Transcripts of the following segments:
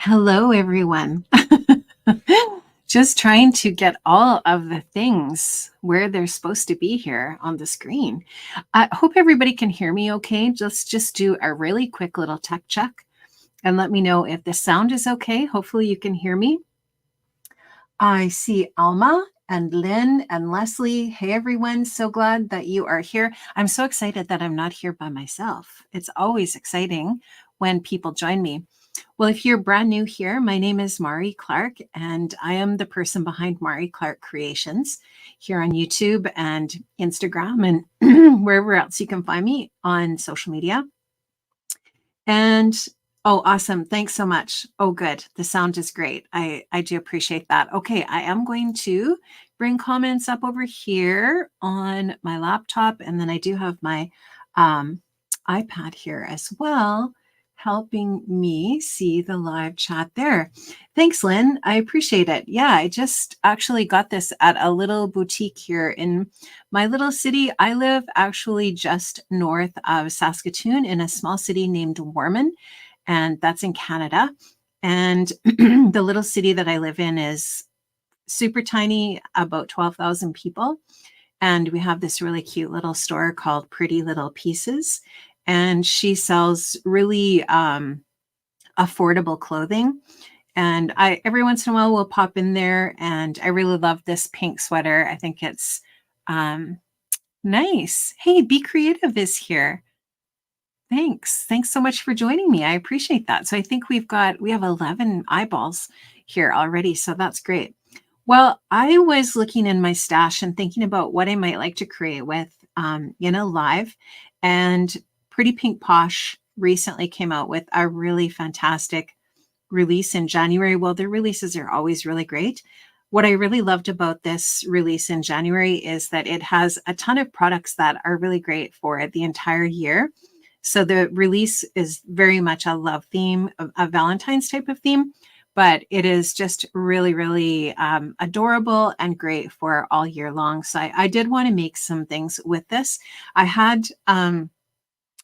Hello, everyone. Just trying to get all of the things where they're supposed to be here on the screen. I hope everybody can hear me okay. Just do a really quick little tech check and let me know if the sound is okay. Hopefully you can hear me. I see Alma and Lynn and Leslie. Hey, everyone. So glad that you are here. I'm so excited that I'm not here by myself. It's always exciting when people join me. Well, if you're brand new here, my name is Mari Clark, and I am the person behind Mari Clark Creations here on YouTube and Instagram and wherever else you can find me on social media. And oh, awesome. Thanks so much. Oh, good. The sound is great. I do appreciate that. Okay, I am going to bring comments up over here on my laptop, and then I do have my iPad here as well, helping me see the live chat there. Thanks, Lynn. I appreciate it. Yeah, I just actually got this at a little boutique here in my little city. I live actually just north of Saskatoon in a small city named Warman, and that's in Canada. And the little city that I live in is super tiny, about 12,000 people. And we have this really cute little store called Pretty Little Pieces. And she sells really affordable clothing. And I every once in a while will pop in there, and I really love this pink sweater. I think it's um, nice. Hey, Be Creative is here. Thanks. Thanks so much for joining me. I appreciate that. So I think we have 11 eyeballs here already. So that's great. Well, I was looking in my stash and thinking about what I might like to create with, live. And Pretty Pink Posh recently came out with a really fantastic release in January. Well, their releases are always really great. What I really loved about this release in January is that it has a ton of products that are really great for the entire year. So the release is very much a love theme, a Valentine's type of theme, but it is just really, really adorable and great for all year long. So I did want to make some things with this. I had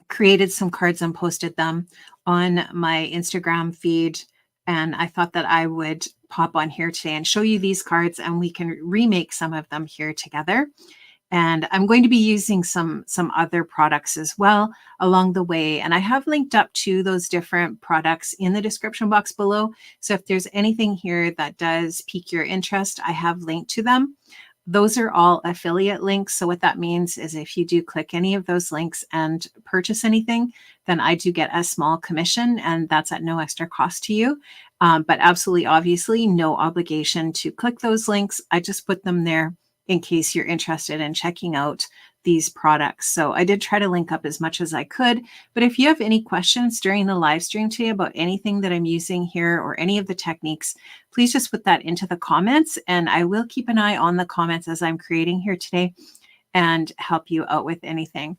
created some cards and posted them on my Instagram feed. And I thought that I would pop on here today and show you these cards, and we can remake some of them here together. And I'm going to be using some other products as well along the way. And I have linked up to those different products in the description box below. So if there's anything here that does pique your interest, I have linked to them. Those are all affiliate links. So what that means is if you do click any of those links and purchase anything, then I do get a small commission, and that's at no extra cost to you. But absolutely, obviously, no obligation to click those links. I just put them there in case you're interested in checking out these products. So I did try to link up as much as I could, but if you have any questions during the live stream today about anything that I'm using here or any of the techniques, please just put that into the comments, and I will keep an eye on the comments as I'm creating here today and help you out with anything.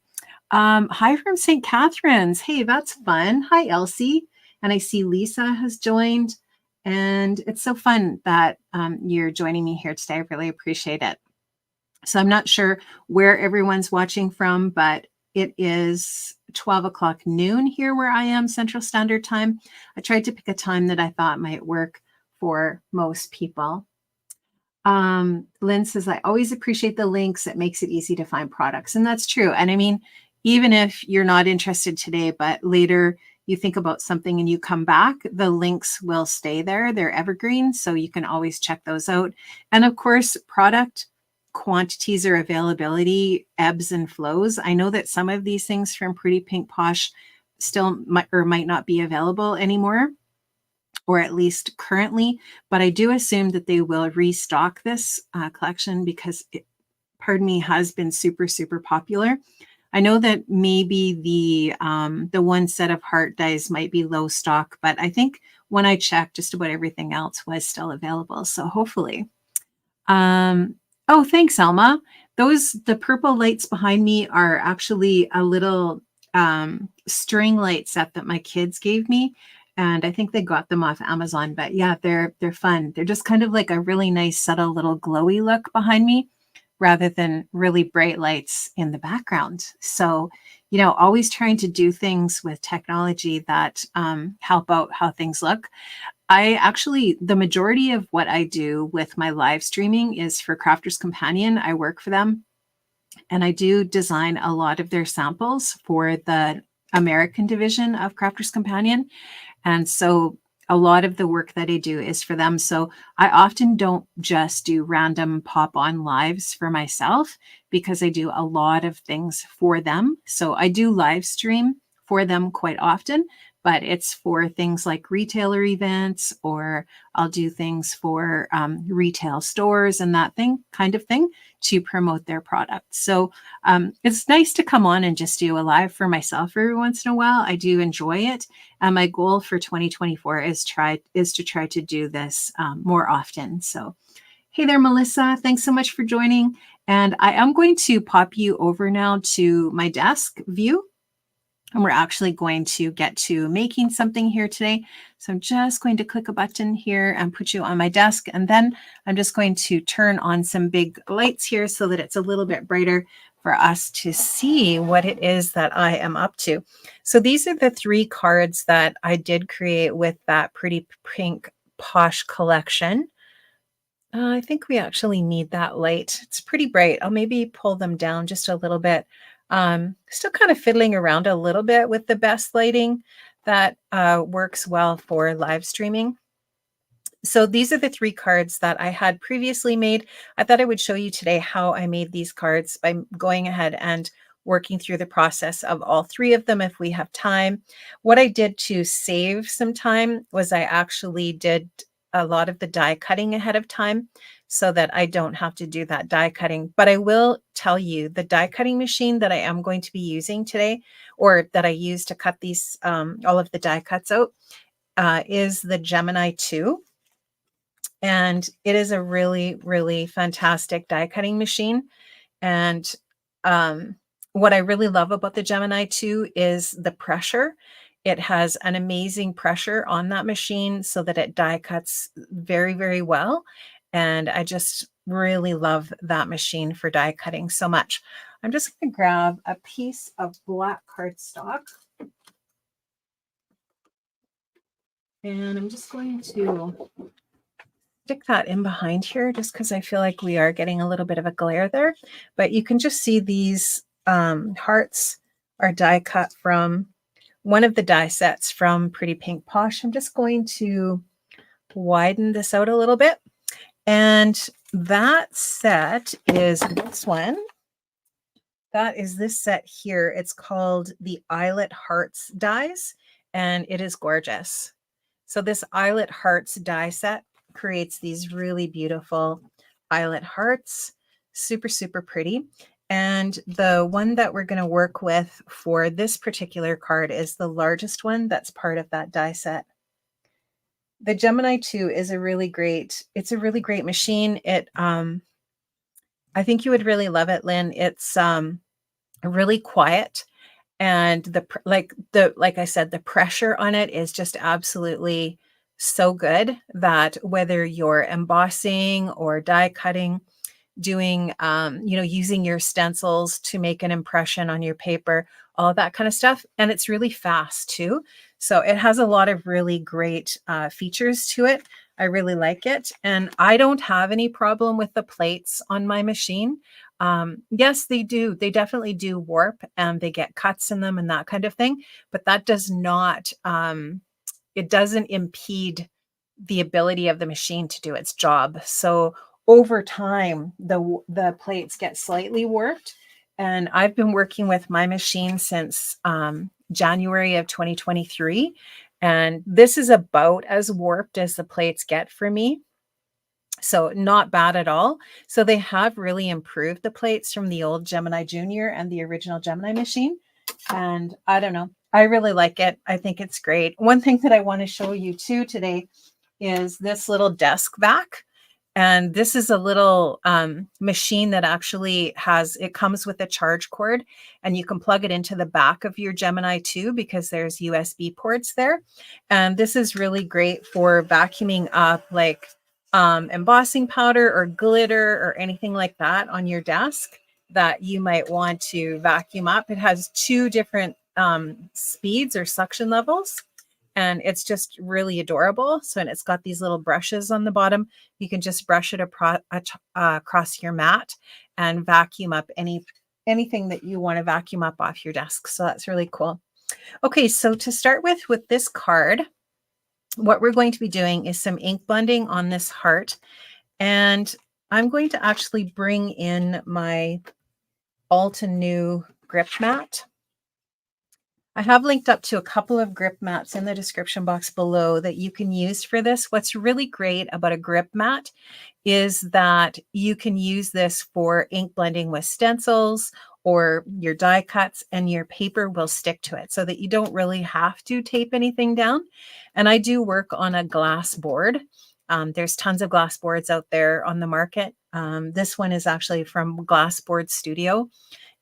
Hi from St. Catharines. Hey, that's fun. Hi, Elsie. And I see Lisa has joined, and it's so fun that you're joining me here today. I really appreciate it. So I'm not sure where everyone's watching from, but it is 12 o'clock noon here where I am, Central Standard Time. I tried to pick a time that I thought might work for most people. Lynn says, I always appreciate the links. It makes it easy to find products. And that's true. And I mean, even if you're not interested today, but later you think about something and you come back, the links will stay there. They're evergreen. So you can always check those out. And of course, product quantities or availability ebbs and flows. I know that some of these things from Pretty Pink Posh still might or might not be available anymore, or at least currently, but I do assume that they will restock this collection because it, pardon me, has been super, super popular. I know that maybe the one set of heart dies might be low stock, but I think when I checked, just about everything else was still available. So hopefully. Oh, thanks, Alma. The purple lights behind me are actually a little string light set that my kids gave me. And I think they got them off Amazon, but yeah, they're fun. They're just kind of like a really nice, subtle little glowy look behind me rather than really bright lights in the background. So, always trying to do things with technology that help out how things look. I actually, the majority of what I do with my live streaming is for Crafters Companion. I work for them and I do design a lot of their samples for the American division of Crafters Companion. And so a lot of the work that I do is for them. So I often don't just do random pop on lives for myself because I do a lot of things for them. So I do live stream for them quite often, but it's for things like retailer events, or I'll do things for retail stores and that thing kind of thing to promote their products. So it's nice to come on and just do a live for myself every once in a while. I do enjoy it. And my goal for 2024 is to try to do this more often. So, hey there, Melissa. Thanks so much for joining. And I am going to pop you over now to my desk view. And we're actually going to get to making something here today. So I'm just going to click a button here and put you on my desk. And then I'm just going to turn on some big lights here so that it's a little bit brighter for us to see what it is that I am up to. So these are the 3 cards that I did create with that Pretty Pink Posh collection. I think we actually need that light. It's pretty bright. I'll maybe pull them down just a little bit. Still kind of fiddling around a little bit with the best lighting that works well for live streaming. So these are the 3 cards that I had previously made. I thought I would show you today how I made these cards by going ahead and working through the process of all 3 of them if we have time. What I did to save some time was I actually did a lot of the die cutting ahead of time so that I don't have to do that die cutting. But I will tell you the die cutting machine that I am going to be using today, or that I use to cut these, all of the die cuts out, is the Gemini 2. And it is a really, really fantastic die cutting machine. And what I really love about the Gemini 2 is the pressure. It has an amazing pressure on that machine so that it die cuts very, very well. And I just really love that machine for die cutting so much. I'm just going to grab a piece of black cardstock. And I'm just going to stick that in behind here just because I feel like we are getting a little bit of a glare there. But you can just see these hearts are die cut from one of the die sets from Pretty Pink Posh. I'm just going to widen this out a little bit. And that set is this one. That is this set here. It's called the Eyelet Hearts dies, and it is gorgeous. So this Eyelet Hearts die set creates these really beautiful eyelet hearts. Super, super pretty. And the one that we're going to work with for this particular card is the largest one that's part of that die set. The Gemini 2 is a really great machine. It, I think you would really love it, Lynn. It's really quiet, and like I said, the pressure on it is just absolutely so good that whether you're embossing or die cutting, doing, using your stencils to make an impression on your paper, all of that kind of stuff. And it's really fast too. So it has a lot of really great features to it. I really like it. And I don't have any problem with the plates on my machine. Yes, they do. They definitely do warp and they get cuts in them and that kind of thing. But that does not, it doesn't impede the ability of the machine to do its job. So over time, the plates get slightly warped. And I've been working with my machine since January of 2023. And this is about as warped as the plates get for me. So not bad at all. So they have really improved the plates from the old Gemini Junior and the original Gemini machine. And I don't know, I really like it. I think it's great. One thing that I want to show you too today is this little desk vac. And this is a little machine that actually it comes with a charge cord, and you can plug it into the back of your Gemini 2 because there's USB ports there. And this is really great for vacuuming up like embossing powder or glitter or anything like that on your desk that you might want to vacuum up. It has 2 different speeds or suction levels. and it's just really adorable. So, and it's got these little brushes on the bottom. You can just brush it across your mat and vacuum up anything that you want to vacuum up off your desk. So that's really cool. Okay, so to start with this card, what we're going to be doing is some ink blending on this heart. And I'm going to actually bring in my Altenew grip mat. I have linked up to a couple of grip mats in the description box below that you can use for this. What's really great about a grip mat is that you can use this for ink blending with stencils or your die cuts, and your paper will stick to it so that you don't really have to tape anything down. And I do work on a glass board. There's tons of glass boards out there on the market. This one is actually from Glassboard Studio.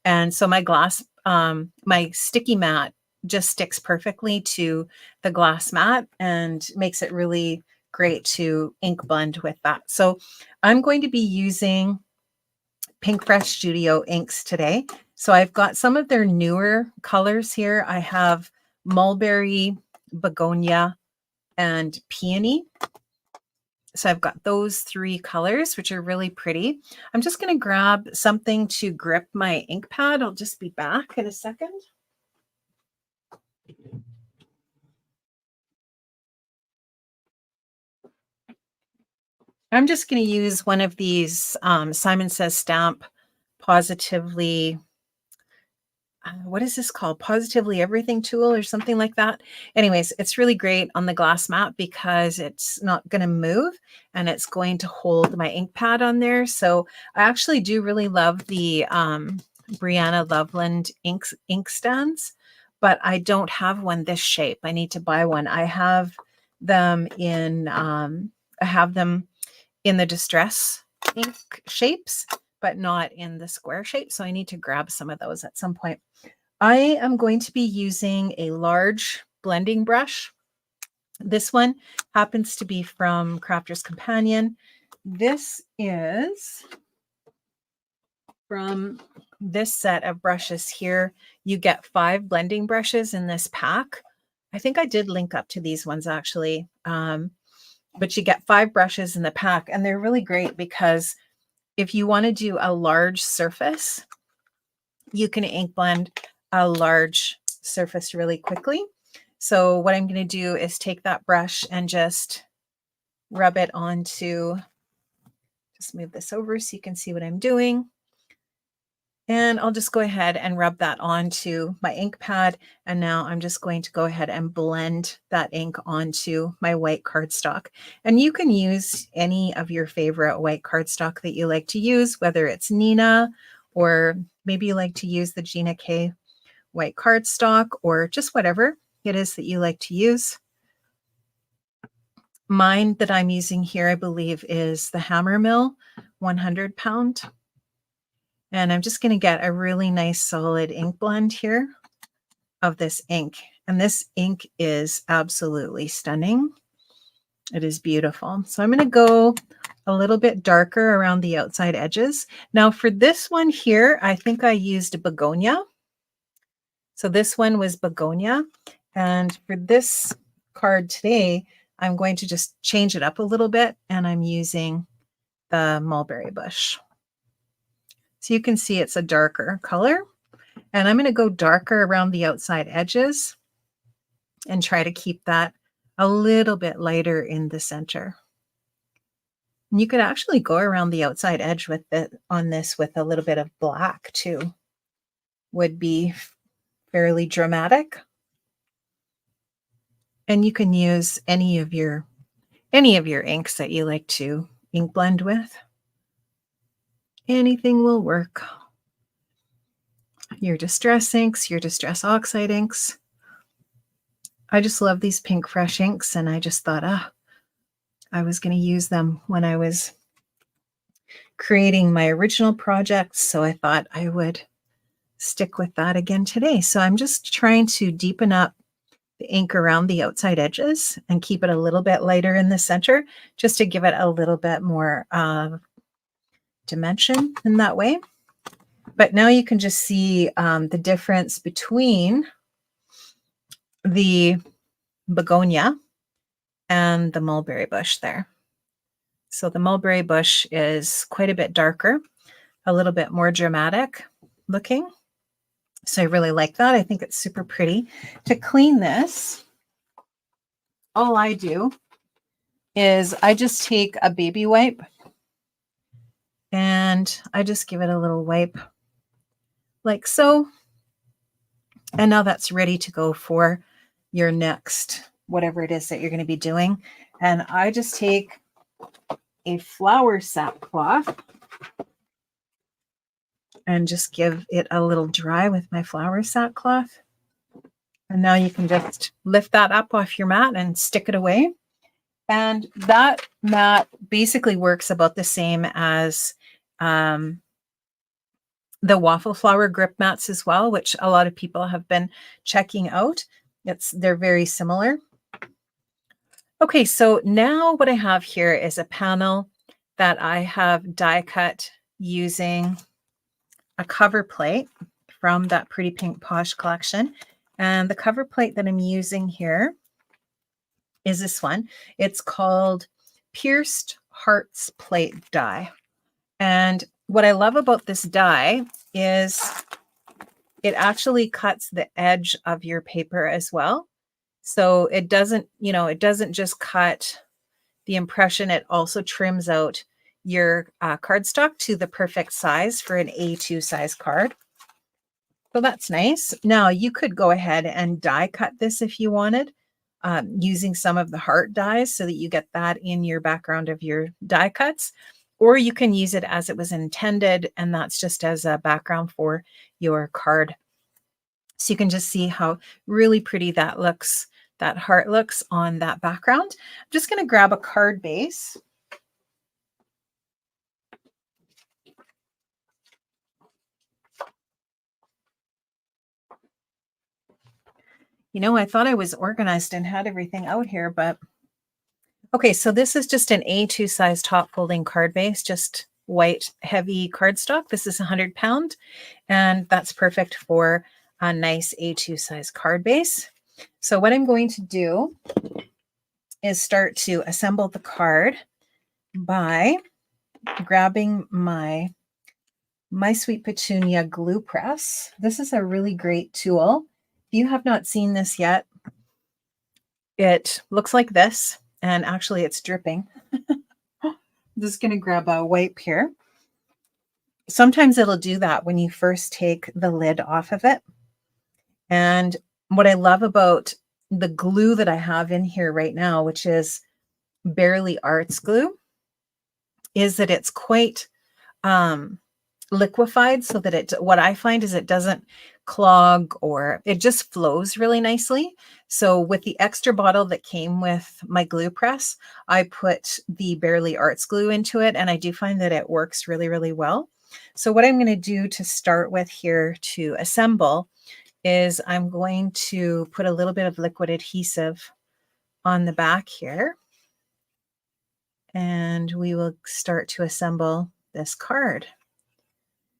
And so my sticky mat just sticks perfectly to the glass mat and makes it really great to ink blend with that. So I'm going to be using Pinkfresh Studio inks today. So I've got some of their newer colors here. I have Mulberry, Begonia, and Peony. So I've got those 3 colors, which are really pretty. I'm just going to grab something to grip my ink pad. I'll just be back in a second. I'm just going to use one of these Simon Says Stamp Positively, what is this called? Positively Everything tool or something like that. Anyways, it's really great on the glass mat because it's not going to move and it's going to hold my ink pad on there. So I actually do really love the Brianna Loveland ink stands, but I don't have one this shape. I need to buy one. I have them in the distress ink shapes, but not in the square shape. So I need to grab some of those at some point. I am going to be using a large blending brush. This one happens to be from Crafter's Companion. This is from this set of brushes here. You get 5 blending brushes in this pack. I think I did link up to these ones actually. But you get 5 brushes in the pack, and they're really great because if you want to do a large surface, you can ink blend a large surface really quickly. So what I'm going to do is take that brush and just rub it onto, just move this over so you can see what I'm doing. And I'll just go ahead and rub that onto my ink pad. And now I'm just going to go ahead and blend that ink onto my white cardstock. And you can use any of your favorite white cardstock that you like to use, whether it's Nina, or maybe you like to use the Gina K white cardstock, or just whatever it is that you like to use. Mine that I'm using here, I believe, is the Hammermill 100 pound. And I'm just going to get a really nice solid ink blend here of this ink. And this ink is absolutely stunning. It is beautiful. So I'm going to go a little bit darker around the outside edges. Now for this one here, I think I used Begonia. So this one was Begonia. And for this card today, I'm going to just change it up a little bit, and I'm using the Mulberry Bush. So you can see it's a darker color, and I'm going to go darker around the outside edges and try to keep that a little bit lighter in the center. And you could actually go around the outside edge with it on this with a little bit of black too. Would be fairly dramatic. And you can use any of your inks that you like to ink blend with. Anything will work. Your distress inks, your distress oxide inks. I just love these Pinkfresh inks, and I just thought, I was going to use them when I was creating my original projects, so I thought I would stick with that again today. So I'm just trying to deepen up the ink around the outside edges and keep it a little bit lighter in the center, just to give it a little bit more dimension in that way. But now you can just see the difference between the begonia and the mulberry bush there. So the mulberry bush is quite a bit darker, a little bit more dramatic looking. So I really like that. I think it's super pretty. To clean this, all I do is I just take a baby wipe and I just give it a little wipe like so. And now that's ready to go for your next, whatever it is that you're going to be doing. And I just take a flour sackcloth and just give it a little dry with my flour sackcloth. And now you can just lift that up off your mat and stick it away. And that mat basically works about the same as the waffle flower grip mats as well, which a lot of people have been checking out. They're very similar. Okay, so now what I have here is a panel that I have die cut using a cover plate from that Pretty Pink Posh collection. And the cover plate that I'm using here is this one. It's called Pierced Hearts Plate Die. And what I love about this die is it actually cuts the edge of your paper as well. So it doesn't, it doesn't just cut the impression, it also trims out your cardstock to the perfect size for an A2 size card. So that's nice. Now you could go ahead and die cut this if you wanted, using some of the heart dies so that you get that in your background of your die cuts, or you can use it as it was intended, and that's just as a background for your card. So you can just see how really pretty that looks, that heart looks on that background. I'm just going to grab a card base. I thought I was organized and had everything out here, but okay, so this is just an A2 size top folding card base, just white, heavy cardstock. This is 100 pound, and that's perfect for a nice A2 size card base. So what I'm going to do is start to assemble the card by grabbing my Sweet Petunia glue press. This is a really great tool. If you have not seen this yet, it looks like this, and actually it's dripping. I'm just going to grab a wipe here. Sometimes it'll do that when you first take the lid off of it. And what I love about the glue that I have in here right now, which is Bearly Arts glue, is that it's quite liquefied, so that what I find is it doesn't clog, or it just flows really nicely. So with the extra bottle that came with my glue press, I put the Bearly Arts glue into it, and I do find that it works really, really well. So what I'm going to do to start with here to assemble is I'm going to put a little bit of liquid adhesive on the back here, and we will start to assemble this card.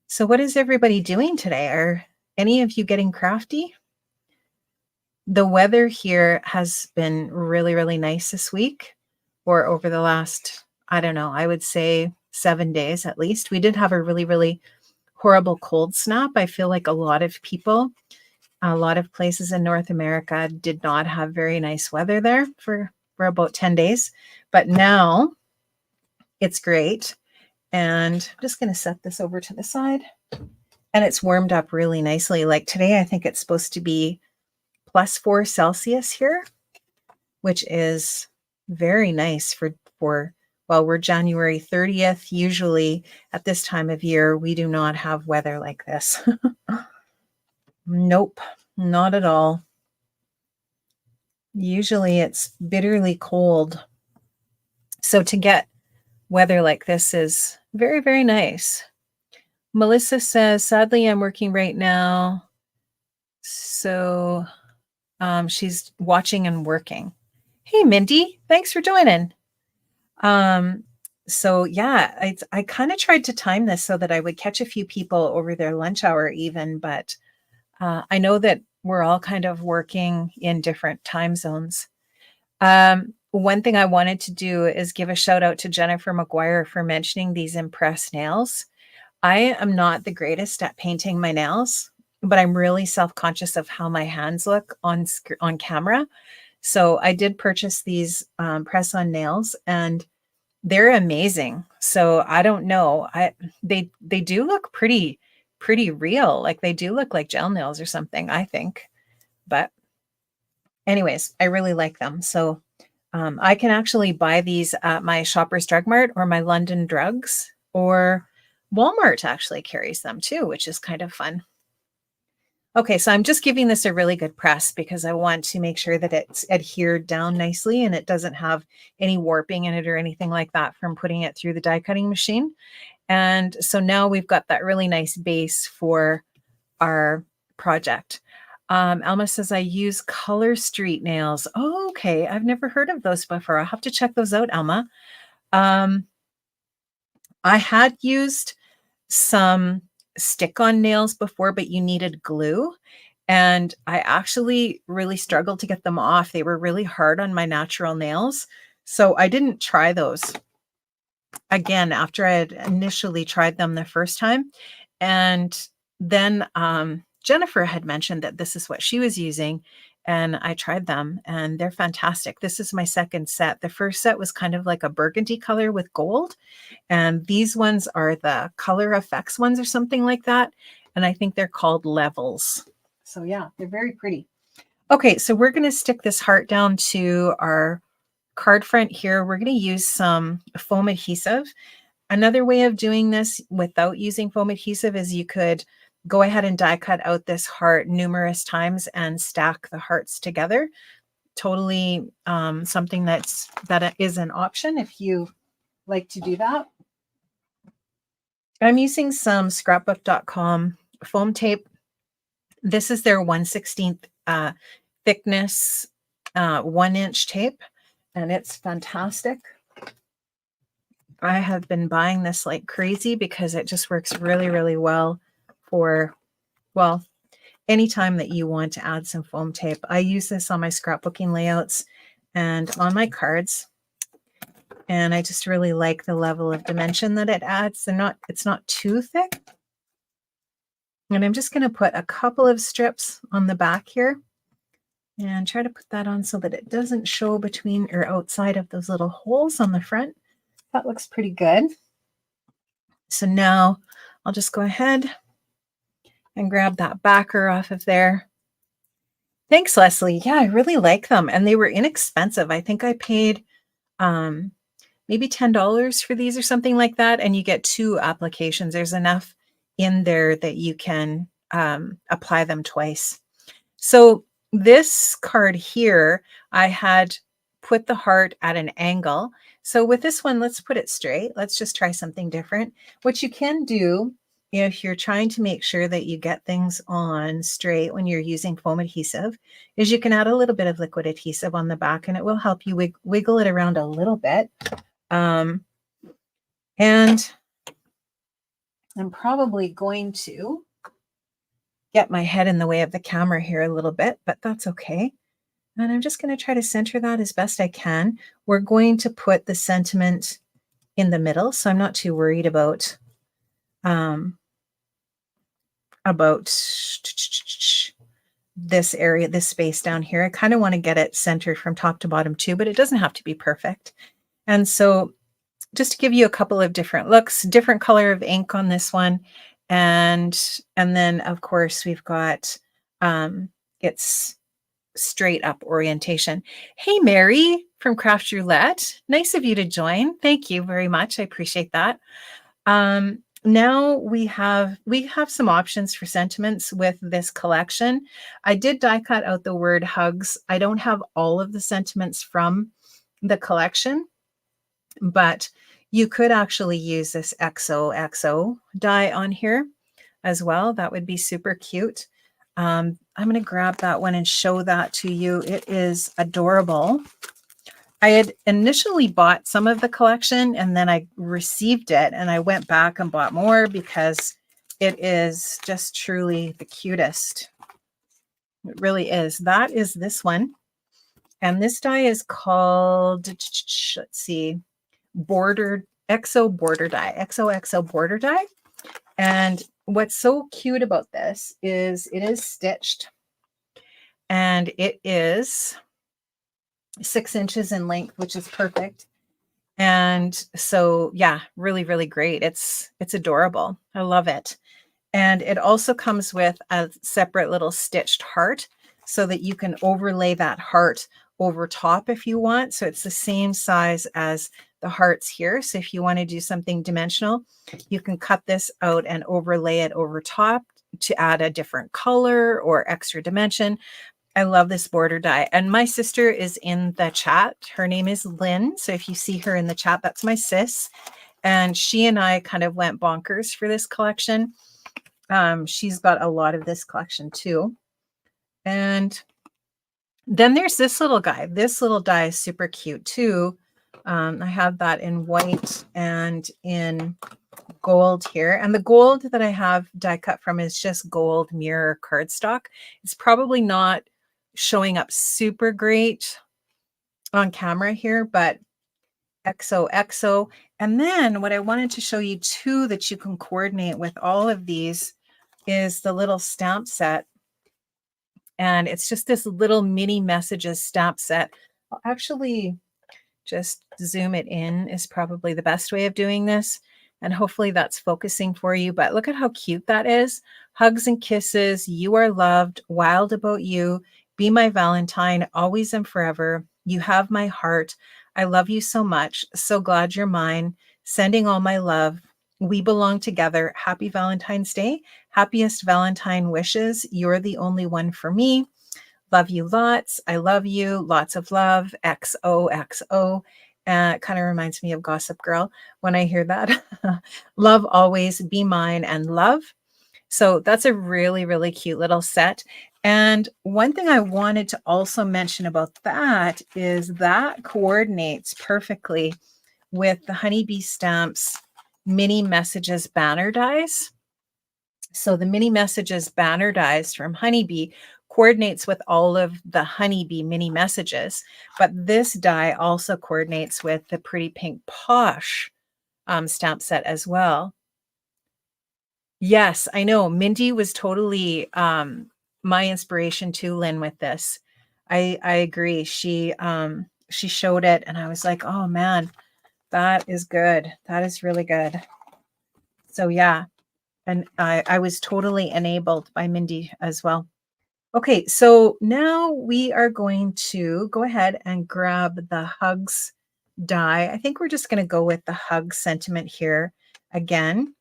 So what is everybody doing today? Are any of you getting crafty? The weather here has been really, really nice this week, or over the last, I don't know, I would say 7 days at least. We did have a really, really horrible cold snap. I feel like a lot of people, a lot of places in North America did not have very nice weather there for about 10 days. But now it's great. And I'm just going to set this over to the side. And it's warmed up really nicely. Like today, I think it's supposed to be +4 Celsius here, which is very nice for well, we're January 30th. Usually at this time of year, we do not have weather like this. Nope, not at all. Usually it's bitterly cold. So to get weather like this is very, very nice. Melissa says, sadly, I'm working right now. So she's watching and working. Hey, Mindy, thanks for joining. So yeah, I kind of tried to time this so that I would catch a few people over their lunch hour even, but I know that we're all kind of working in different time zones. One thing I wanted to do is give a shout out to Jennifer McGuire for mentioning these impressed nails. I am not the greatest at painting my nails, but I'm really self-conscious of how my hands look on camera. So I did purchase these press-on nails, and they're amazing. So I don't know. They do look pretty real. Like they do look like gel nails or something, I think. But anyways, I really like them. So I can actually buy these at my Shoppers Drug Mart or my London Drugs, or Walmart actually carries them too, which is kind of fun. Okay, so I'm just giving this a really good press because I want to make sure that it's adhered down nicely and it doesn't have any warping in it or anything like that from putting it through the die cutting machine. And so now we've got that really nice base for our project. Alma says, I use Color Street nails. Oh, okay. I've never heard of those before. I'll have to check those out, Alma. I had used some stick-on nails before, but you needed glue. And I actually really struggled to get them off. They were really hard on my natural nails. So I didn't try those again after I had initially tried them the first time. And then Jennifer had mentioned that this is what she was using, and I tried them and they're fantastic. This is my second set. The first set was kind of like a burgundy color with gold, and these ones are the Color Effects ones or something like that. And I think they're called Levels. So yeah, they're very pretty. Okay, so we're going to stick this heart down to our card front here. We're going to use some foam adhesive. Another way of doing this without using foam adhesive is you could go ahead and die cut out this heart numerous times and stack the hearts together. Totally something that is an option if you like to do that. I'm using some scrapbook.com foam tape. This is their 1/16 thickness 1-inch tape, and it's fantastic. I have been buying this like crazy because it just works really, really well for, well, anytime that you want to add some foam tape. I use this on my scrapbooking layouts and on my cards. And I just really like the level of dimension that it adds. It's not too thick. And I'm just going to put a couple of strips on the back here and try to put that on so that it doesn't show between or outside of those little holes on the front. That looks pretty good. So now I'll just go ahead and grab that backer off of there. Thanks, Leslie. Yeah, I really like them. And they were inexpensive. I think I paid maybe $10 for these or something like that. And you get 2 applications. There's enough in there that you can apply them twice. So this card here, I had put the heart at an angle. So with this one, let's put it straight. Let's just try something different. What you can do if you're trying to make sure that you get things on straight when you're using foam adhesive is you can add a little bit of liquid adhesive on the back, and it will help you wiggle it around a little bit. And I'm probably going to get my head in the way of the camera here a little bit, but that's okay. And I'm just going to try to center that as best I can. We're going to put the sentiment in the middle, so I'm not too worried about this area, this space down here. I kind of want to get it centered from top to bottom too, but it doesn't have to be perfect. And so just to give you a couple of different looks, different color of ink on this one. And then of course we've got its straight up orientation. Hey, Mary from Craft Roulette. Nice of you to join. Thank you very much. I appreciate that. Now we have some options for sentiments with this collection. I did die cut out the word hugs. I don't have all of the sentiments from the collection, but you could actually use this XOXO die on here as well. That would be super cute. I'm going to grab that one and show that to you. It is adorable. I had initially bought some of the collection and then I received it and I went back and bought more because it is just truly the cutest. It really is. That is this one. And this die is called, let's see, border XO border die, XOXO border die. And what's so cute about this is it is stitched and it is 6 inches in length, which is perfect. And so, yeah, really, really great. It's adorable. I love it. And it also comes with a separate little stitched heart so that you can overlay that heart over top if you want. So it's the same size as the hearts here. So if you want to do something dimensional, you can cut this out and overlay it over top to add a different color or extra dimension. I love this border die. And my sister is in the chat. Her name is Lynn. So if you see her in the chat, that's my sis. And she and I kind of went bonkers for this collection. She's got a lot of this collection too. And then there's this little guy. This little die is super cute too. I have that in white and in gold here. And the gold that I have die cut from is just gold mirror cardstock. It's probably not showing up super great on camera here, but XOXO. And then what I wanted to show you too that you can coordinate with all of these is the little stamp set. And it's just this little mini messages stamp set. I'll actually just zoom it in is probably the best way of doing this. And hopefully that's focusing for you. But look at how cute that is. Hugs and kisses. You are loved. Wild about you. Be my Valentine, always and forever. You have my heart. I love you so much. So glad you're mine. Sending all my love. We belong together. Happy Valentine's Day. Happiest Valentine wishes. You're the only one for me. Love you lots. I love you. Lots of love. XOXO. It kind of reminds me of Gossip Girl when I hear that. Love always. Be mine and love. So that's a really, really cute little set. And one thing I wanted to also mention about that is that coordinates perfectly with the Honeybee Stamps mini messages banner dies. So the mini messages banner dies from Honeybee coordinates with all of the Honeybee mini messages, but this die also coordinates with the Pretty Pink Posh stamp set as well. Yes, I know. Mindy was totally my inspiration too, Lynn, with this. I agree. She showed it and I was like, oh man, that is good. That is really good. So yeah. And I was totally enabled by Mindy as well. Okay, so now we are going to go ahead and grab the hugs die. I think we're just going to go with the hug sentiment here again.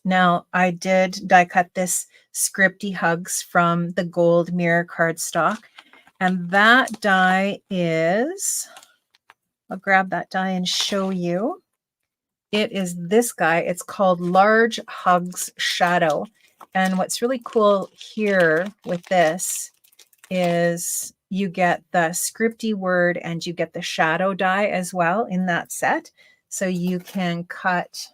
Now, I did die cut this scripty hugs from the gold mirror cardstock, and that die is, I'll grab that die and show you. It is this guy. It's called Large Hugs Shadow. And what's really cool here with this is you get the scripty word and you get the shadow die as well in that set. So you can cut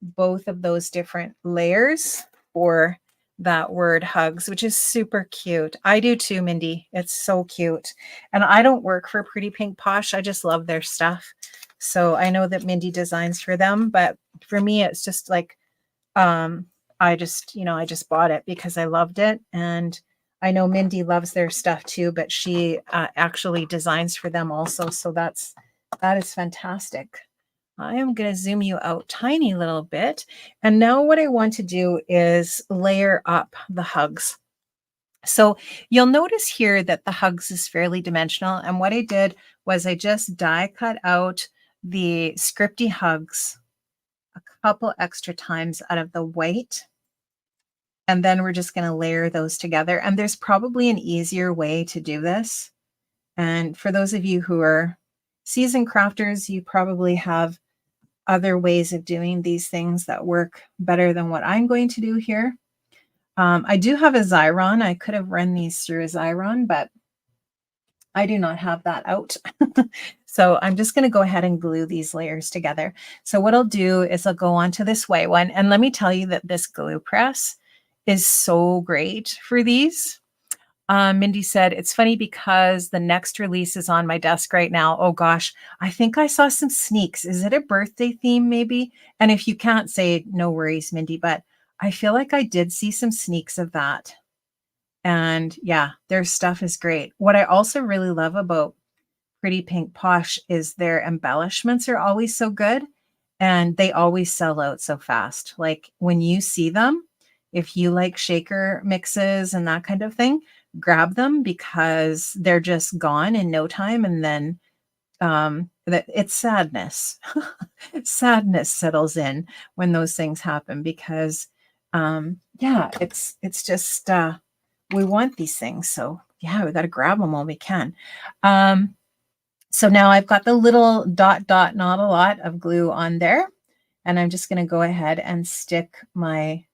both of those different layers for that word hugs, which is super cute. I do too, Mindy. It's so cute. And I don't work for Pretty Pink Posh. I just love their stuff. So I know that Mindy designs for them, but for me, it's just like, I just bought it because I loved it. And I know Mindy loves their stuff too, but she actually designs for them also. So that is fantastic. I am going to zoom you out tiny little bit. And now what I want to do is layer up the hugs. So you'll notice here that the hugs is fairly dimensional. And what I did was I just die cut out the scripty hugs a couple extra times out of the white. And then we're just going to layer those together. And there's probably an easier way to do this. And for those of you who are seasoned crafters, you probably have other ways of doing these things that work better than what I'm going to do here. I do have a Xyron. I could have run these through a Xyron, but I do not have that out. So I'm just going to go ahead and glue these layers together. So what I'll do is I'll go on to this white one. And let me tell you that this glue press is so great for these. Mindy said, it's funny because the next release is on my desk right now. Oh gosh, I think I saw some sneaks. Is it a birthday theme maybe? And if you can't say, no worries, Mindy, but I feel like I did see some sneaks of that. And yeah, their stuff is great. What I also really love about Pretty Pink Posh is their embellishments are always so good and they always sell out so fast. Like when you see them, if you like shaker mixes and that kind of thing, grab them because they're just gone in no time. And then that it's sadness. Sadness settles in when those things happen because yeah, it's just we want these things. So yeah, we got to grab them while we can. So now I've got the little dot, not a lot of glue on there. And I'm just going to go ahead and stick my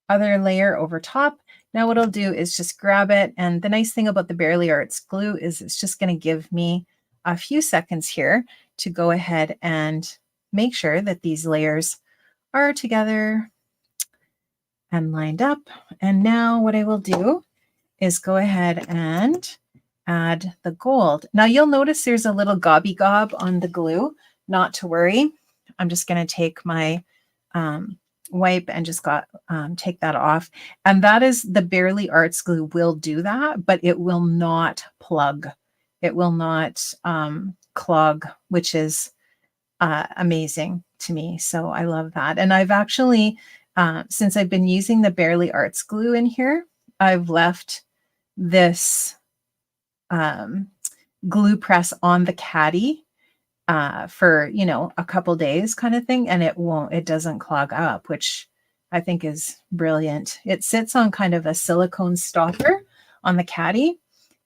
other layer over top. Now what I'll do is just grab it. And the nice thing about the Barely Arts glue is it's just going to give me a few seconds here to go ahead and make sure that these layers are together and lined up. And now what I will do is go ahead and add the gold. Now you'll notice there's a little gobby gob on the glue. Not to worry. I'm just going to take my wipe and just take that off. And that is the Barely Arts glue will do that, but it will not plug. It will not clog, which is amazing to me. So I love that. And I've actually, since I've been using the Barely Arts glue in here, I've left this glue press on the caddy for, you know, a couple days kind of thing. And it doesn't clog up, which I think is brilliant. It sits on kind of a silicone stopper on the caddy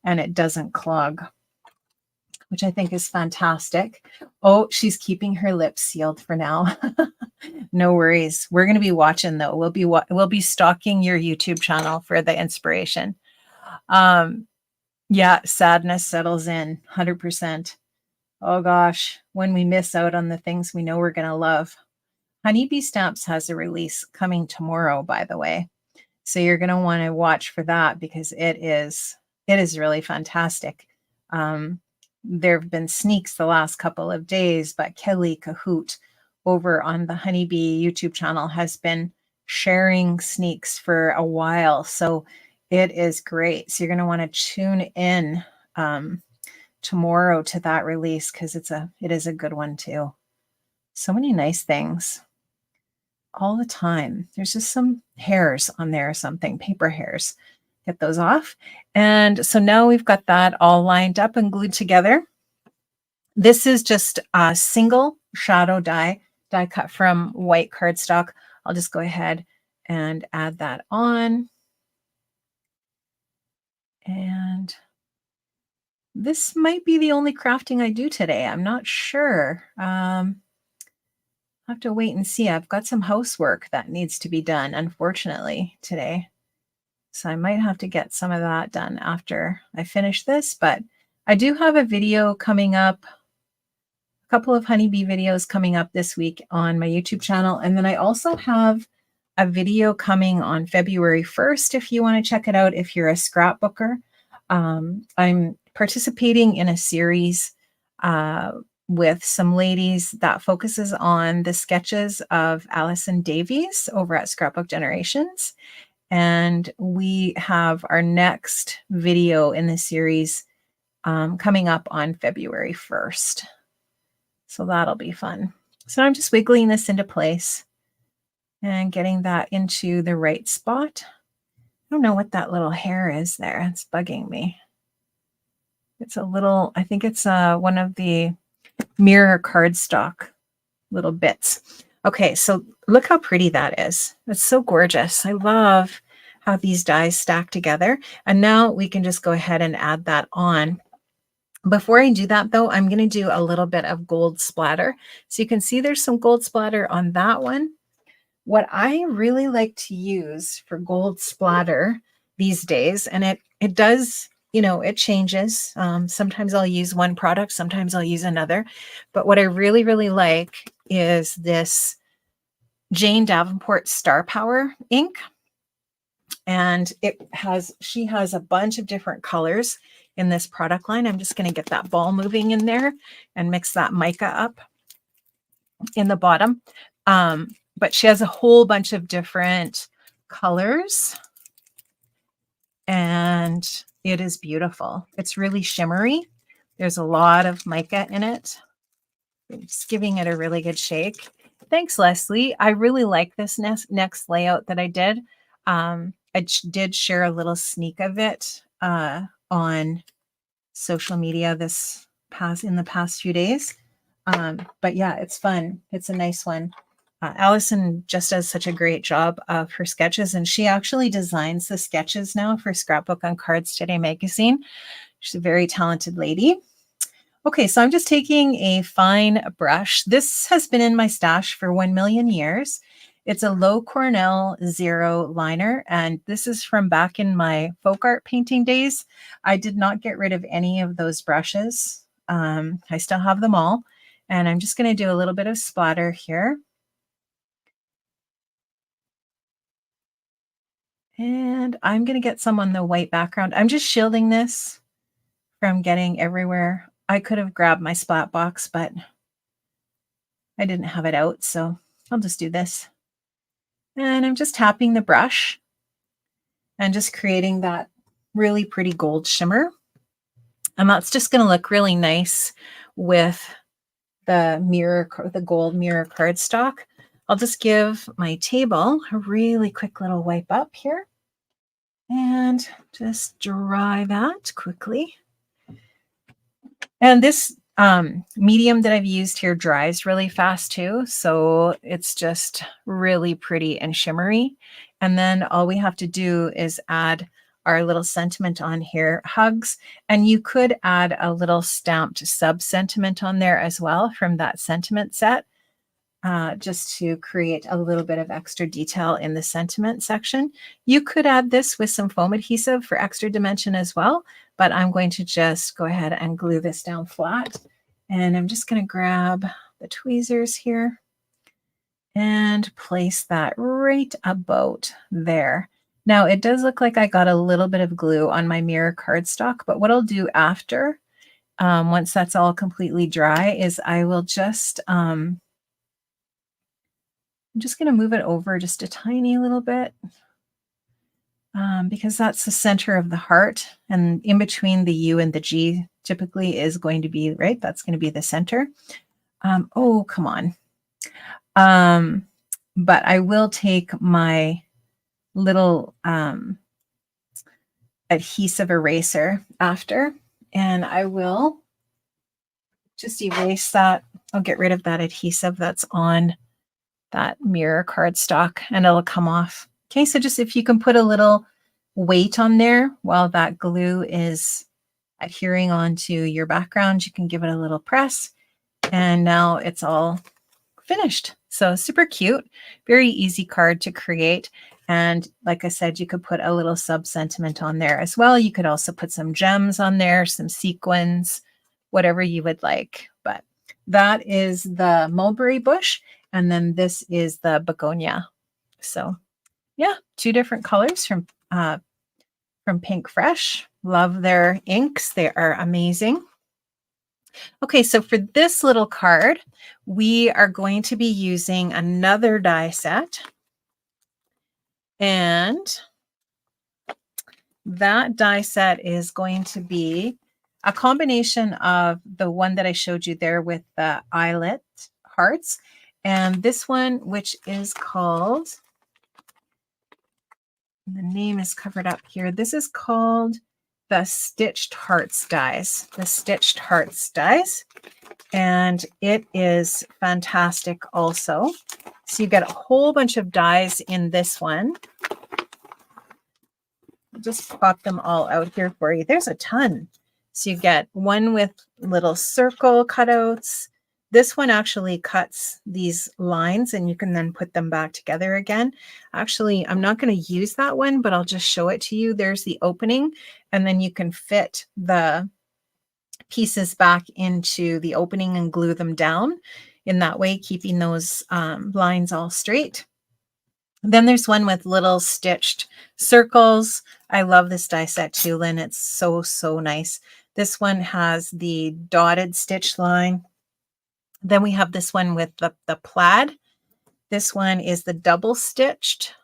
and it doesn't clog, which I think is fantastic. Oh, she's keeping her lips sealed for now. No worries. We're going to be watching though. We'll be stalking your YouTube channel for the inspiration. Yeah, sadness settles in 100%. Oh gosh, when we miss out on the things we know we're going to love. Honeybee Stamps has a release coming tomorrow, by the way. So you're going to want to watch for that because it is really fantastic. There have been sneaks the last couple of days, but Kelly Kahoot over on the Honeybee YouTube channel has been sharing sneaks for a while. So it is great. So you're going to want to tune in tomorrow to that release because it is a good one too. So many nice things all the time. There's just some hairs on there or something, paper hairs. Get those off. And so now we've got that all lined up and glued together. This is just a single shadow die cut from white cardstock. I'll just go ahead and add that on. And this might be the only crafting I do today. I'm not sure. I'll have to wait and see. I've got some housework that needs to be done, unfortunately, today. So I might have to get some of that done after I finish this, but I do have a video coming up, a couple of honeybee videos coming up this week on my YouTube channel. And then I also have a video coming on February 1st if you want to check it out if you're a scrapbooker. I'm participating in a series with some ladies that focuses on the sketches of Allison Davies over at Scrapbook Generations. And we have our next video in the series coming up on February 1st. So that'll be fun. So I'm just wiggling this into place and getting that into the right spot. I don't know what that little hair is there. It's bugging me. It's a little, I think it's one of the mirror cardstock little bits. Okay, so look how pretty that is. It's so gorgeous. I love how these dies stack together. And now we can just go ahead and add that on. Before I do that though, I'm going to do a little bit of gold splatter. So you can see there's some gold splatter on that one. What I really like to use for gold splatter these days, and it does, you know, it changes. Sometimes I'll use one product, sometimes I'll use another. But what I really, really like is this Jane Davenport Star Power ink. And she has a bunch of different colors in this product line. I'm just going to get that ball moving in there and mix that mica up in the bottom. But she has a whole bunch of different colors and it is beautiful. It's really shimmery. There's a lot of mica in it. I'm just giving it a really good shake. Thanks, Leslie. I really like this next layout that I did. I did share a little sneak of it on social media in the past few days. But yeah, it's fun. It's a nice one. Allison just does such a great job of her sketches, and she actually designs the sketches now for Scrapbook on Cards Today magazine. She's a very talented lady. Okay, so I'm just taking a fine brush. This has been in my stash for 1,000,000 years. It's a Low Cornell Zero liner, and this is from back in my folk art painting days. I did not get rid of any of those brushes. I still have them all, and I'm just going to do a little bit of splatter here. And I'm going to get some on the white background. I'm just shielding this from getting everywhere. I could have grabbed my splat box, but I didn't have it out, so I'll just do this. And I'm just tapping the brush and just creating that really pretty gold shimmer. And that's just going to look really nice with the gold mirror cardstock. I'll just give my table a really quick little wipe up here and just dry that quickly. And this medium that I've used here dries really fast too. So it's just really pretty and shimmery. And then all we have to do is add our little sentiment on here, hugs. And you could add a little stamped sub sentiment on there as well from that sentiment set, just to create a little bit of extra detail in the sentiment section. You could add this with some foam adhesive for extra dimension as well, but I'm going to just go ahead and glue this down flat. And I'm just going to grab the tweezers here and place that right about there. Now it does look like I got a little bit of glue on my mirror cardstock, but what I'll do after, once that's all completely dry, is I will just, I'm just going to move it over just a tiny little bit, because that's the center of the heart, and in between the U and the G typically is going to be, right, that's going to be the center. Oh, come on. But I will take my little adhesive eraser after, and I will just erase that. I'll get rid of that adhesive that's on that mirror cardstock and it'll come off. Okay, so just if you can put a little weight on there while that glue is adhering onto your background, you can give it a little press, and now it's all finished. So super cute, very easy card to create. And like I said, you could put a little sub sentiment on there as well. You could also put some gems on there, some sequins, whatever you would like. But that is the mulberry bush. And then this is the begonia. So yeah, two different colors from Pink Fresh. Love their inks. They are amazing. Okay, so for this little card, we are going to be using another die set. And that die set is going to be a combination of the one that I showed you there with the eyelet hearts, and this one, which is called, the name is covered up here. This is called the Stitched Hearts dies, the Stitched Hearts dies. And it is fantastic also. So you get a whole bunch of dies in this one. I'll just pop them all out here for you. There's a ton. So you get one with little circle cutouts. This one actually cuts these lines and you can then put them back together again. Actually, I'm not going to use that one, but I'll just show it to you. There's the opening, and then you can fit the pieces back into the opening and glue them down in that way, keeping those lines all straight. Then there's one with little stitched circles. I love this die set too, Lynn. It's so, so nice. This one has the dotted stitch line. Then we have this one with the plaid. This one is the double stitched.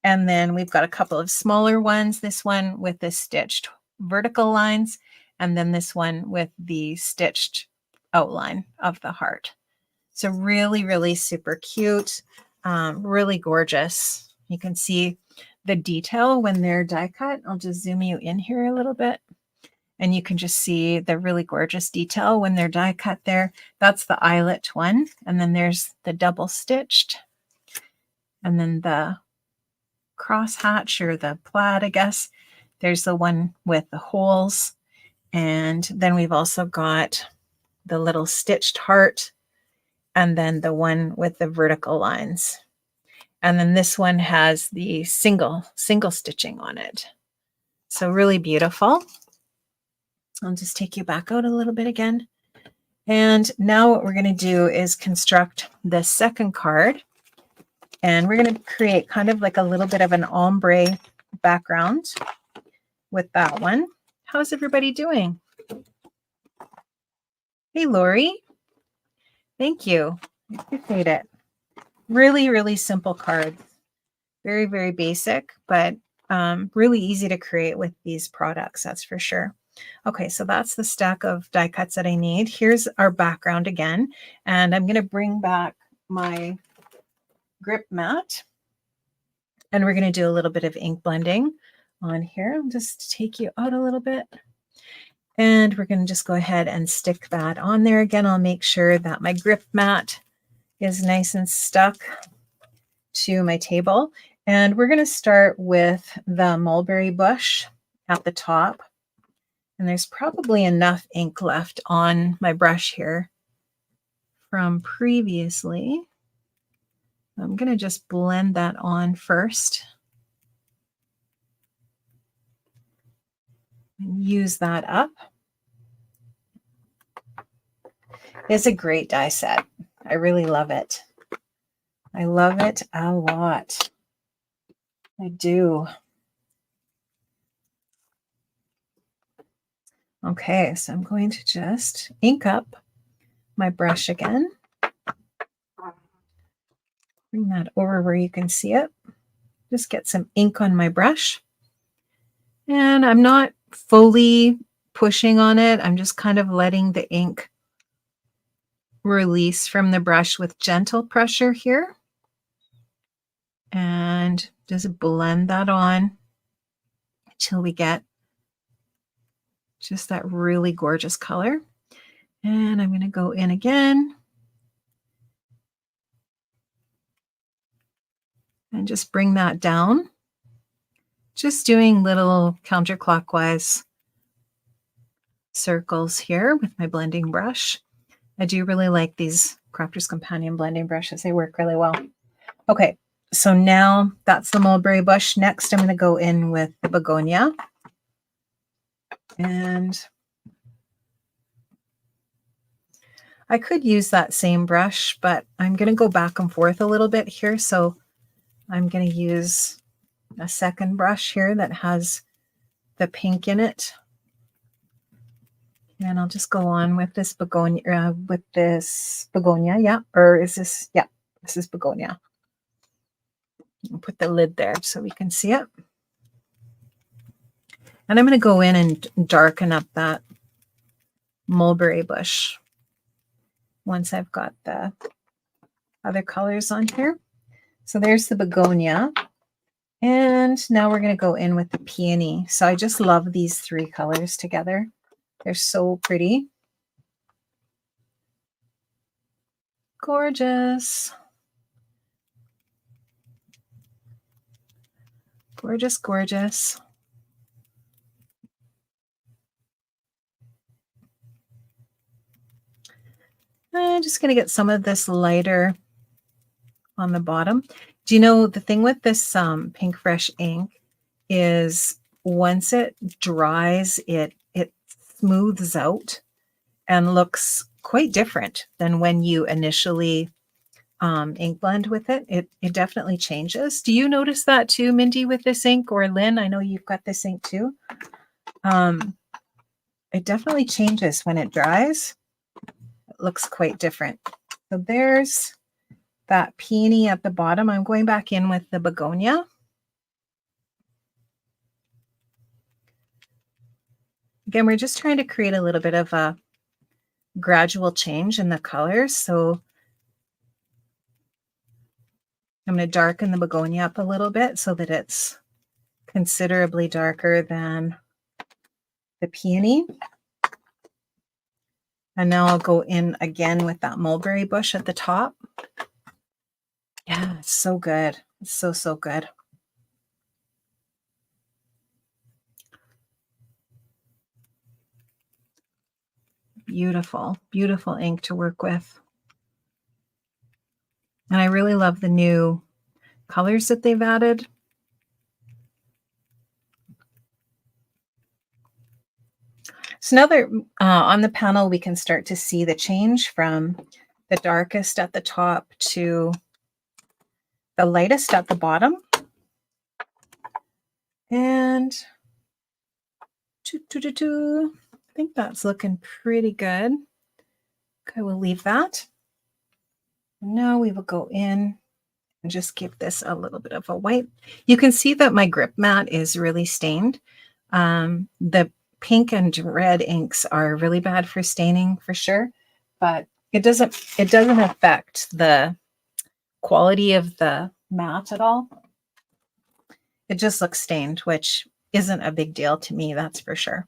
And then we've got a couple of smaller ones. This one with the stitched vertical lines. And then this one with the stitched outline of the heart. So really, really super cute. Really gorgeous. You can see the detail when they're die cut. I'll just zoom you in here a little bit. And you can just see the really gorgeous detail when they're die cut there. That's the eyelet one. And then there's the double stitched. And then the cross hatch or the plaid, I guess. There's the one with the holes. And then we've also got the little stitched heart. And then the one with the vertical lines. And then this one has the single stitching on it. So really beautiful. I'll just take you back out a little bit again. And now what we're going to do is construct the second card. And we're going to create kind of like a little bit of an ombre background with that one. How's everybody doing? Hey, Lori. Thank you. I appreciate it. Really, really simple cards. Very, very basic, but really easy to create with these products, that's for sure. Okay, so that's the stack of die cuts that I need. Here's our background again, and I'm going to bring back my grip mat, and we're going to do a little bit of ink blending on here. I'll just take you out a little bit, and we're going to just go ahead and stick that on there again. I'll make sure that my grip mat is nice and stuck to my table, and we're going to start with the mulberry bush at the top. And there's probably enough ink left on my brush here from previously. I'm going to just blend that on first and use that up. It's a great die set. I really love it. I love it a lot. I do. Okay, so I'm going to just ink up my brush again. Bring that over where you can see it. Just get some ink on my brush. And I'm not fully pushing on it. I'm just kind of letting the ink release from the brush with gentle pressure here. And just blend that on until we get just that really gorgeous color. And I'm going to go in again and just bring that down. Just doing little counterclockwise circles here with my blending brush. I do really like these Crafter's Companion blending brushes. They work really well. Okay, so now that's the mulberry bush. Next, I'm going to go in with the begonia. And I could use that same brush, but I'm going to go back and forth a little bit here. So I'm going to use a second brush here that has the pink in it. And I'll just go on with this begonia, yeah. Or is this, yeah, this is begonia. I'll put the lid there so we can see it. And I'm going to go in and darken up that mulberry bush once I've got the other colors on here. So there's the begonia. And now we're going to go in with the peony. So I just love these three colors together. They're so pretty. Gorgeous. Gorgeous, gorgeous. I'm just going to get some of this lighter on the bottom. Do you know the thing with this Pinkfresh ink is once it dries, it smooths out and looks quite different than when you initially ink blend with it, it definitely changes. Do you notice that too, Mindy, with this ink, or Lynn? I know you've got this ink too. It definitely changes when it dries. It looks quite different. So there's that peony at the bottom. I'm going back in with the begonia. Again, we're just trying to create a little bit of a gradual change in the colors. So I'm going to darken the begonia up a little bit so that it's considerably darker than the peony. And now I'll go in again with that mulberry bush at the top. Yeah, it's so good. It's so, so good. Beautiful, beautiful ink to work with. And I really love the new colors that they've added. So now that on the panel, we can start to see the change from the darkest at the top to the lightest at the bottom. And I think that's looking pretty good. Okay, we'll leave that. Now we will go in and just give this a little bit of a wipe. You can see that my grip mat is really stained. The pink and red inks are really bad for staining for sure, but it doesn't affect the quality of the mat at all. It just looks stained, which isn't a big deal to me, that's for sure.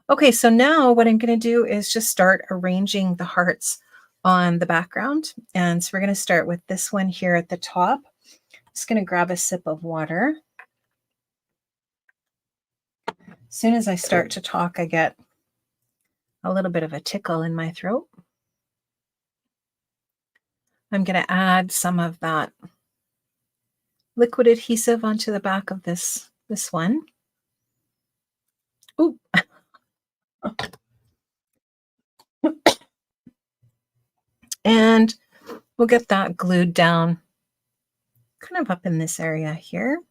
Okay, so now what I'm going to do is just start arranging the hearts on the background. And so we're going to start with this one here at the top. Just going to grab a sip of water. As soon as I start to talk, I get a little bit of a tickle in my throat. I'm going to add some of that liquid adhesive onto the back of this one. Ooh. And we'll get that glued down kind of up in this area here.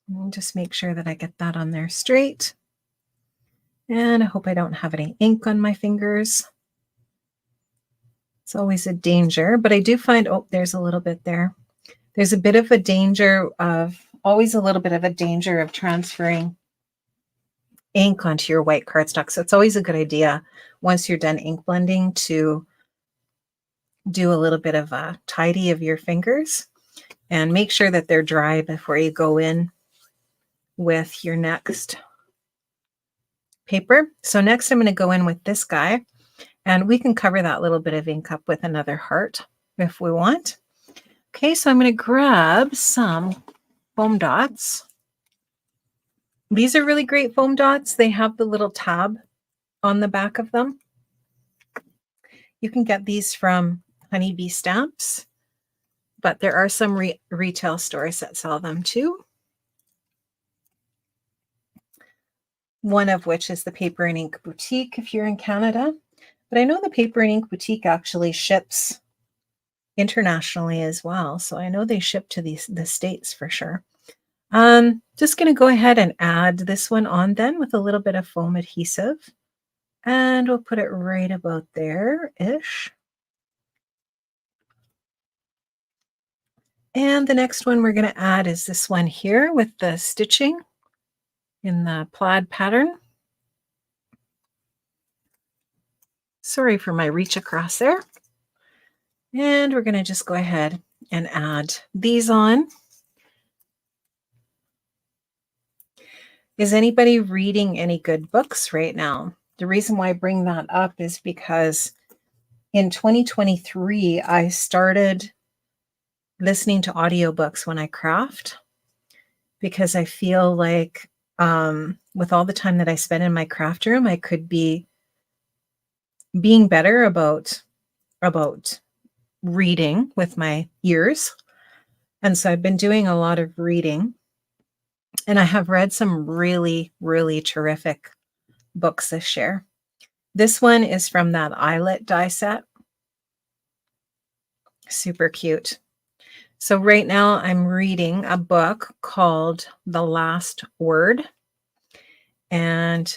And just make sure that I get that on there straight. And I hope I don't have any ink on my fingers. It's always a danger, but I do find, oh, there's a little bit there. There's a bit of a danger of, always a little bit of a danger of transferring ink onto your white cardstock. So it's always a good idea once you're done ink blending to do a little bit of a tidy of your fingers and make sure that they're dry before you go in with your next paper. So next I'm going to go in with this guy, and we can cover that little bit of ink up with another heart if we want. Okay, so I'm going to grab some foam dots. These are really great foam dots. They have the little tab on the back of them. You can get these from Honeybee Stamps, but there are some retail stores that sell them too. One of which is the Paper and Ink Boutique if you're in Canada. But I know the Paper and Ink Boutique actually ships internationally as well. So I know they ship to the States for sure. Just going to go ahead and add this one on then with a little bit of foam adhesive. And we'll put it right about there-ish. And the next one we're going to add is this one here with the stitching in the plaid pattern. Sorry for my reach across there. And we're going to just go ahead and add these on. Is anybody reading any good books right now? The reason why I bring that up is because in 2023, I started listening to audiobooks when I craft, because I feel like with all the time that I spend in my craft room, I could be being better about reading with my ears. And so I've been doing a lot of reading, and I have read some really, really terrific books this year. This one is from that Eyelet die set. Super cute. So right now I'm reading a book called The Last Word. And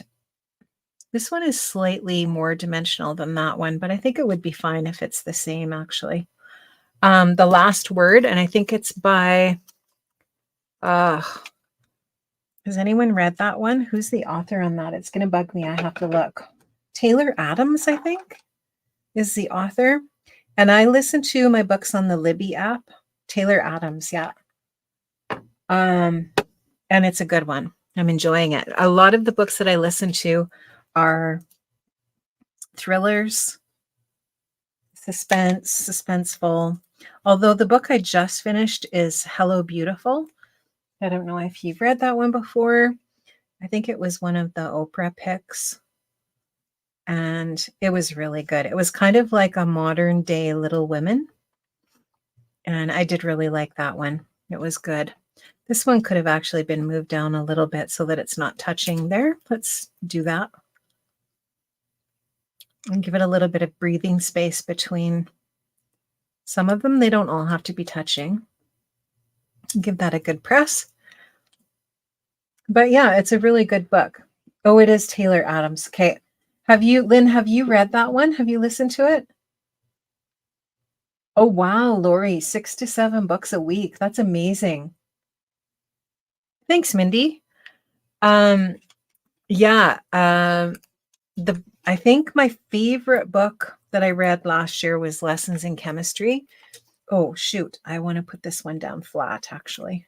this one is slightly more dimensional than that one, but I think it would be fine if it's the same actually. The Last Word, and I think it's by, has anyone read that one? Who's the author on that? It's going to bug me. I have to look. Taylor Adams, I think, is the author. And I listen to my books on the Libby app. Taylor Adams, yeah. And it's a good one. I'm enjoying it. A lot of the books that I listen to are thrillers, suspense, suspenseful. Although the book I just finished is Hello Beautiful. I don't know if you've read that one before. I think it was one of the Oprah picks. And it was really good. It was kind of like a modern day Little Women. And I did really like that one. It was good. This one could have actually been moved down a little bit so that it's not touching there. Let's do that. And give it a little bit of breathing space between some of them. They don't all have to be touching. Give that a good press. But yeah, it's a really good book. Oh, it is Taylor Adams. Okay. Lynn, have you read that one? Have you listened to it? Oh, wow, Lori, 6 to 7 books a week. That's amazing. Thanks, Mindy. Yeah, I think my favorite book that I read last year was Lessons in Chemistry. Oh, shoot. I want to put this one down flat, actually.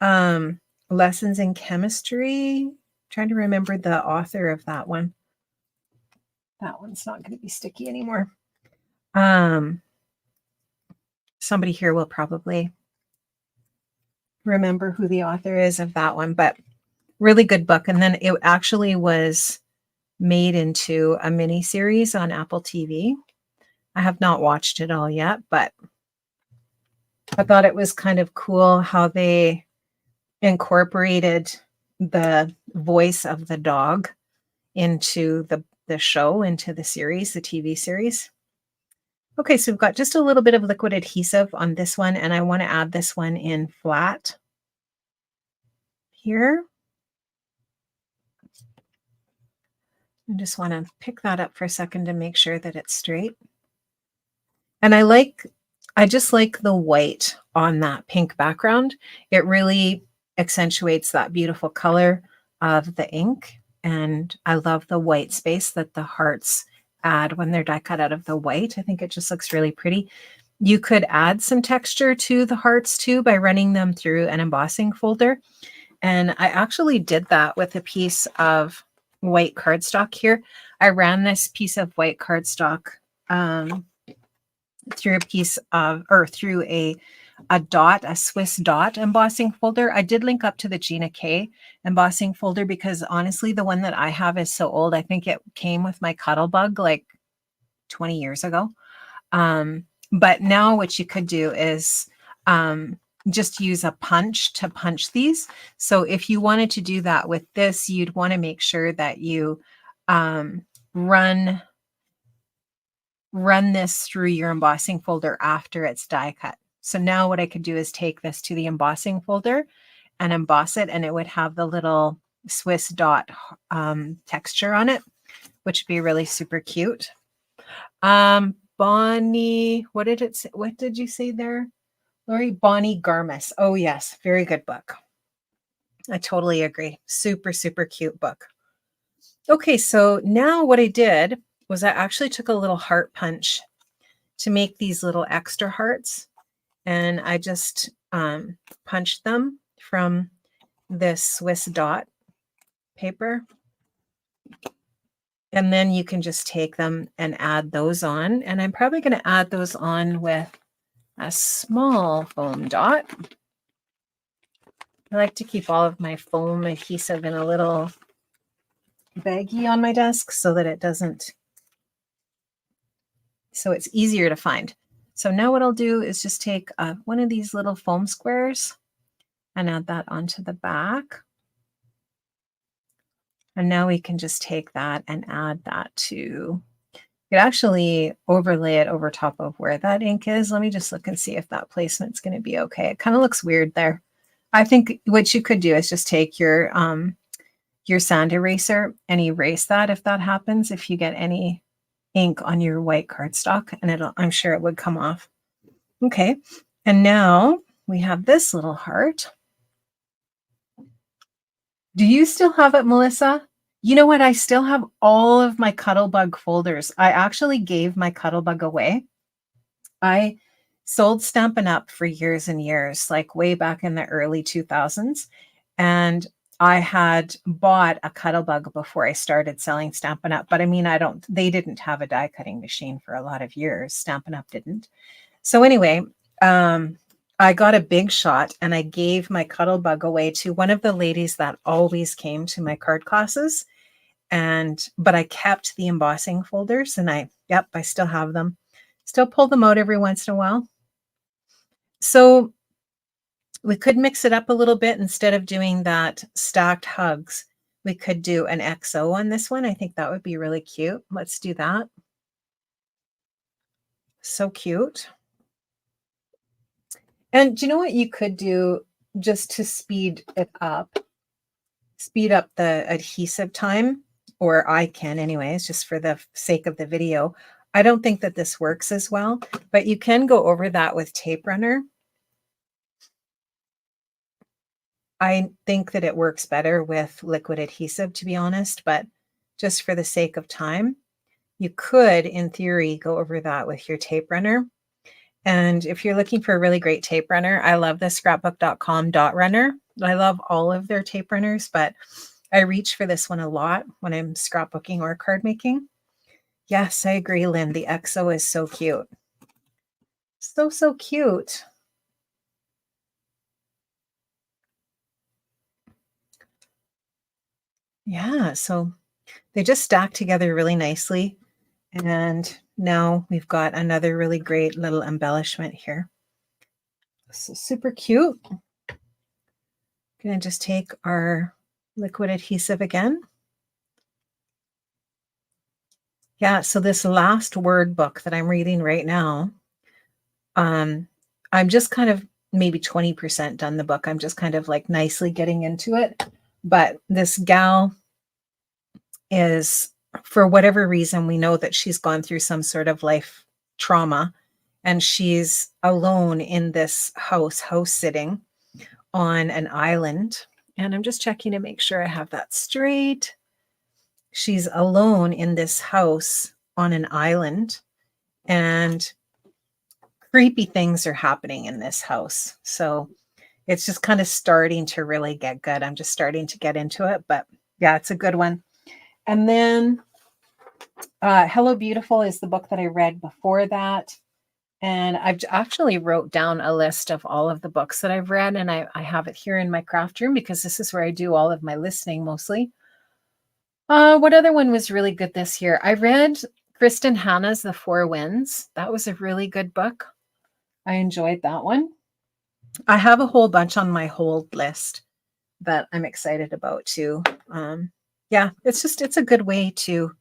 Lessons in Chemistry. Trying to remember the author of that one. That one's not going to be sticky anymore. Somebody here will probably remember who the author is of that one, but really good book. And then it actually was made into a mini series on Apple TV. I have not watched it all yet, but I thought it was kind of cool how they incorporated the voice of the dog into the show, into the series, the TV series. Okay, so we've got just a little bit of liquid adhesive on this one, and I want to add this one in flat here. I just want to pick that up for a second to make sure that it's straight. And I just like the white on that pink background. It really accentuates that beautiful color of the ink. And I love the white space that the hearts add when they're die cut out of the white. I think it just looks really pretty. You could add some texture to the hearts too by running them through an embossing folder. And I actually did that with a piece of white cardstock here. I ran this piece of white cardstock through a piece of, or through a Swiss dot embossing folder. I did link up to the Gina K embossing folder because honestly, the one that I have is so old. I think it came with my Cuttlebug like 20 years ago. But now what you could do is just use a punch to punch these. So if you wanted to do that with this, you'd want to make sure that you run this through your embossing folder after it's die cut. So now what I could do is take this to the embossing folder and emboss it, and it would have the little Swiss dot texture on it, which would be really super cute. Bonnie, what did you say there, Lori? Bonnie Garmis. Oh yes, very good book. I totally agree. Super, super cute book. Okay, so now what I did was I actually took a little heart punch to make these little extra hearts. And I just punched them from this Swiss dot paper. And then you can just take them and add those on. And I'm probably going to add those on with a small foam dot. I like to keep all of my foam adhesive in a little baggie on my desk so that it doesn't, so it's easier to find. So now what I'll do is just take one of these little foam squares and add that onto the back. And now we can just take that and add that to You could actually overlay it over top of where that ink is. Let me just look and see if that placement's going to be okay. It kind of looks weird there. I think what you could do is just take your sand eraser and erase that if that happens, if you get any ink on your white cardstock, and I'm sure it would come off. Okay, and now we have this little heart. Do you still have it, Melissa? You know what? I still have all of my Cuttlebug folders. I actually gave my Cuttlebug away. I sold Stampin' Up! For years and years, like way back in the early 2000s. And I had bought a Cuttlebug before I started selling Stampin' Up! But I mean, they didn't have a die cutting machine for a lot of years. Stampin' Up! Didn't. So anyway, I got a big shot and I gave my Cuttlebug away to one of the ladies that always came to my card classes. But I kept the embossing folders and I still have them. Still pull them out every once in a while. So we could mix it up a little bit. Instead of doing that stacked hugs, we could do an XO on this one. I think that would be really cute. Let's do that. So cute. And do you know what you could do just to speed it up? Speed up the adhesive time, or I can anyways, just for the sake of the video. I don't think that this works as well, but you can go over that with tape runner. I think that it works better with liquid adhesive, to be honest, but just for the sake of time, you could, in theory, go over that with your tape runner. And if you're looking for a really great tape runner, I love the scrapbook.com dot runner. I love all of their tape runners, but I reach for this one a lot when I'm scrapbooking or card making. Yes, I agree, Lynn. The XO is so cute. So, so cute. Yeah, so they just stack together really nicely. And now we've got another really great little embellishment here. So super cute. Gonna just take our liquid adhesive again. Yeah, so this last word book that I'm reading right now, I'm just kind of maybe 20% done the book. I'm just kind of like nicely getting into it. But this gal is, for whatever reason, we know that she's gone through some sort of life trauma, and she's alone in this house sitting on an island. And I'm just checking to make sure I have that straight. She's alone in this house on an island, and creepy things are happening in this house. So it's just kind of starting to really get good. I'm just starting to get into it, but yeah, it's a good one. And then Hello Beautiful is the book that I read before that. And I've actually wrote down a list of all of the books that I've read, and I have it here in my craft room because this is where I do all of my listening mostly. What other one was really good this year? I read Kristen Hanna's The Four Winds. That was a really good book. I enjoyed that one. I have a whole bunch on my hold list that I'm excited about too. Yeah, it's a good way to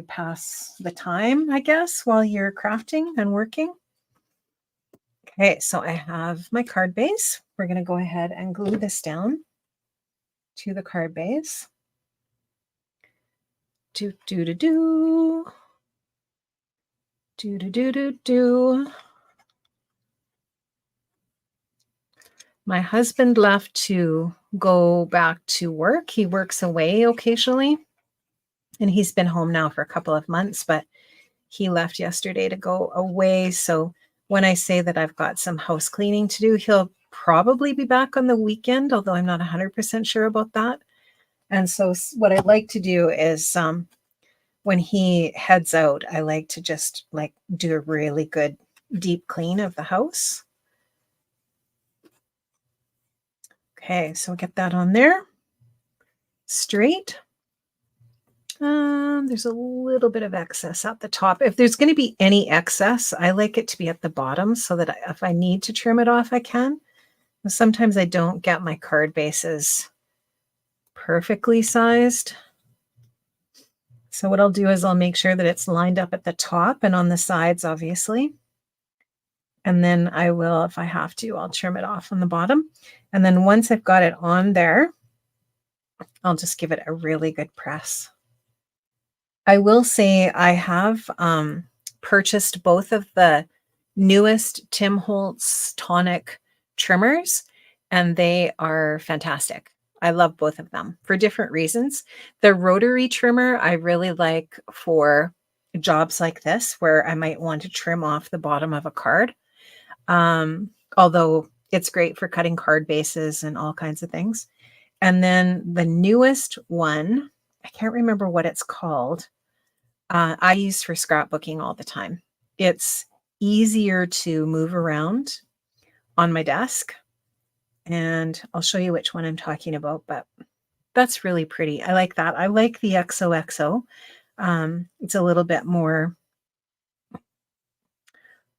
pass the time, I guess, while you're crafting and working. Okay, so I have my card base. We're going to go ahead and glue this down to the card base. Do. My husband left to go back to work. He works away occasionally, and he's been home now for a couple of months, but he left yesterday to go away. So when I say that I've got some house cleaning to do, he'll probably be back on the weekend, although I'm not 100% sure about that. And so what I like to do is when he heads out, I like to just like do a really good deep clean of the house. Okay, so get that on there straight. There's a little bit of excess at the top. If there's going to be any excess, I like it to be at the bottom so that if I need to trim it off, I can. Sometimes I don't get my card bases perfectly sized. So what I'll do is I'll make sure that it's lined up at the top and on the sides, obviously. And then I will, if I have to, I'll trim it off on the bottom. And then once I've got it on there, I'll just give it a really good press. I will say I have purchased both of the newest Tim Holtz tonic trimmers, and they are fantastic. I love both of them for different reasons. The rotary trimmer I really like for jobs like this where I might want to trim off the bottom of a card. Although it's great for cutting card bases and all kinds of things. And then the newest one, I can't remember what it's called. I use for scrapbooking all the time. It's easier to move around on my desk. And I'll show you which one I'm talking about, but that's really pretty. I like that. I like the XOXO. It's a little bit more,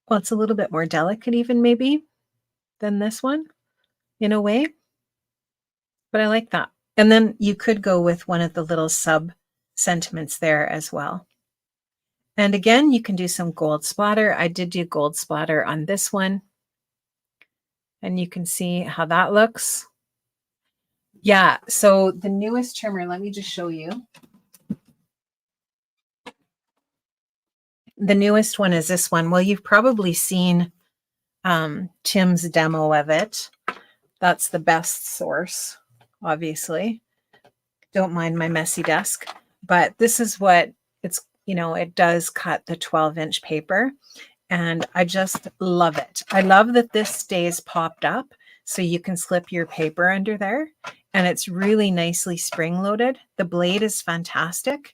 well, it's a little bit more delicate even maybe than this one in a way, but I like that. And then you could go with one of the little sub sentiments there as well. And again, you can do some gold splatter. I did do gold splatter on this one. And you can see how that looks. Yeah, so the newest trimmer, let me just show you. The newest one is this one. Well, you've probably seen Tim's demo of it. That's the best source, obviously. Don't mind my messy desk. But this is what it's, you know, it does cut the 12-inch paper. And I just love it. I love that this stays popped up so you can slip your paper under there. And it's really nicely spring-loaded. The blade is fantastic.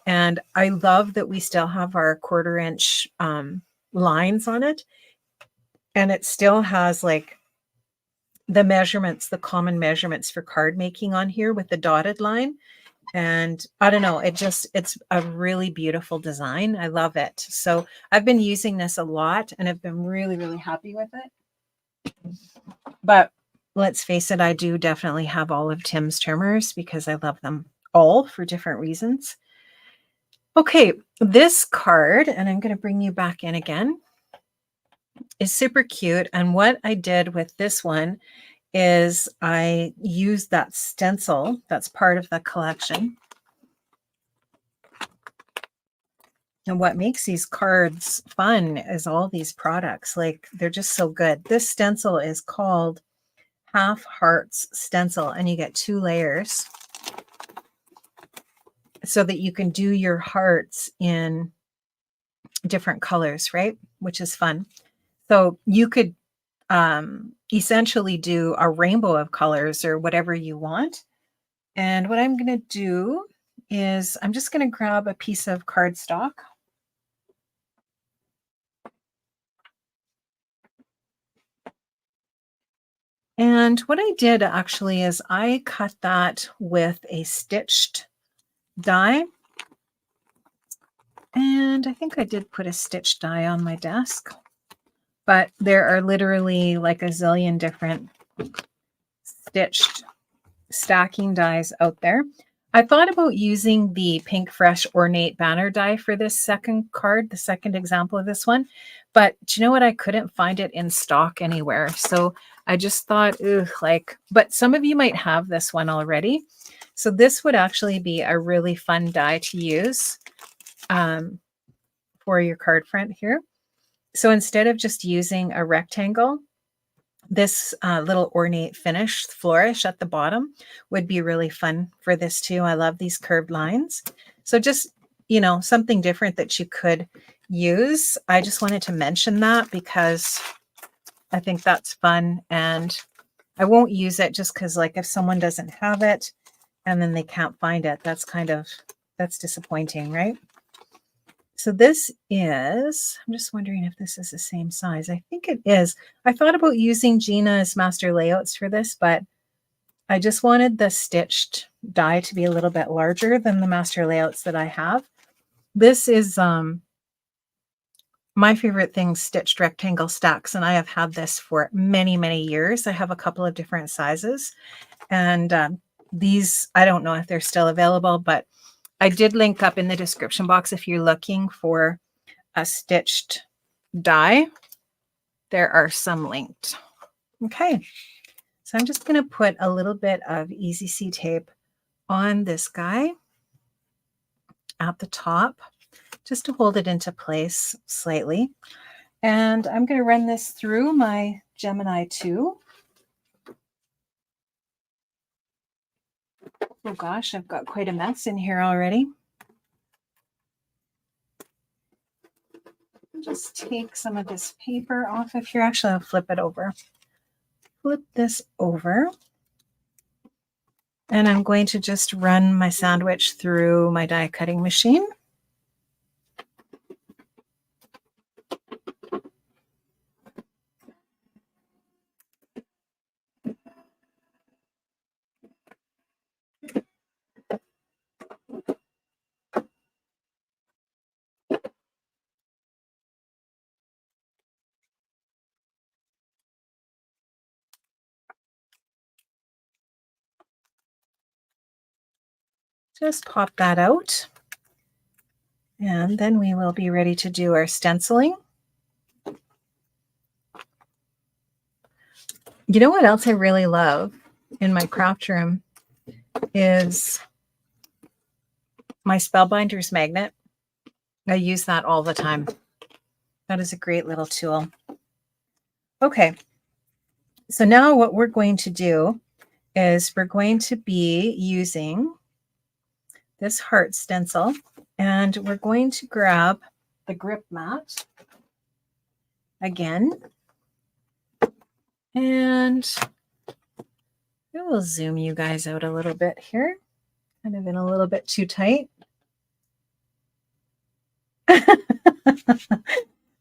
And I love that we still have our 1/4-inch lines on it. And it still has like the measurements, the common measurements for card making on here with the dotted line. And I don't know, it's a really beautiful design. I love it. So I've been using this a lot and I've been really, really happy with it. But let's face it, I do definitely have all of Tim's trimmers because I love them all for different reasons. Okay, this card, and I'm going to bring you back in again, is super cute. And what I did with this one is I used that stencil that's part of the collection. And what makes these cards fun is all these products. Like, they're just so good. This stencil is called Half Hearts Stencil, and you get 2 layers so that you can do your hearts in different colors, right? Which is fun. So you could essentially do a rainbow of colors or whatever you want. And what I'm going to do is I'm just going to grab a piece of cardstock. And what I did actually is I cut that with a stitched die. And I think I did put a stitched die on my desk. But there are literally like a zillion different stitched stacking dies out there. I thought about using the Pink Fresh Ornate Banner die for this second card, the second example of this one. But do you know what? I couldn't find it in stock anywhere. So I just thought, but some of you might have this one already. So this would actually be a really fun die to use for your card front here. So instead of just using a rectangle, this little ornate finish flourish at the bottom would be really fun for this too. I love these curved lines. So just, you know, something different that you could use. I just wanted to mention that because I think that's fun. And I won't use it just because, like, if someone doesn't have it and then they can't find it, that's disappointing, right? So this is, I'm just wondering if this is the same size. I think it is. I thought about using Gina's Master Layouts for this, but I just wanted the stitched die to be a little bit larger than the Master Layouts that I have. This is my favorite thing, stitched rectangle stacks, and I have had this for many, many years. I have a couple of different sizes, and these, I don't know if they're still available, but I did link up in the description box if you're looking for a stitched die. There are some linked. Okay, so I'm just going to put a little bit of Easy C tape on this guy at the top just to hold it into place slightly. And I'm going to run this through my Gemini 2. Oh gosh, I've got quite a mess in here already. Just take some of this paper off of here. Actually, I'll flip it over. Flip this over. And I'm going to just run my sandwich through my die cutting machine. Just pop that out. And then we will be ready to do our stenciling. You know what else I really love in my craft room is my Spellbinders magnet. I use that all the time. That is a great little tool. Okay, so now what we're going to do is we're going to be using this heart stencil, and we're going to grab the grip mat again, and I will zoom you guys out a little bit here, kind of in a little bit too tight.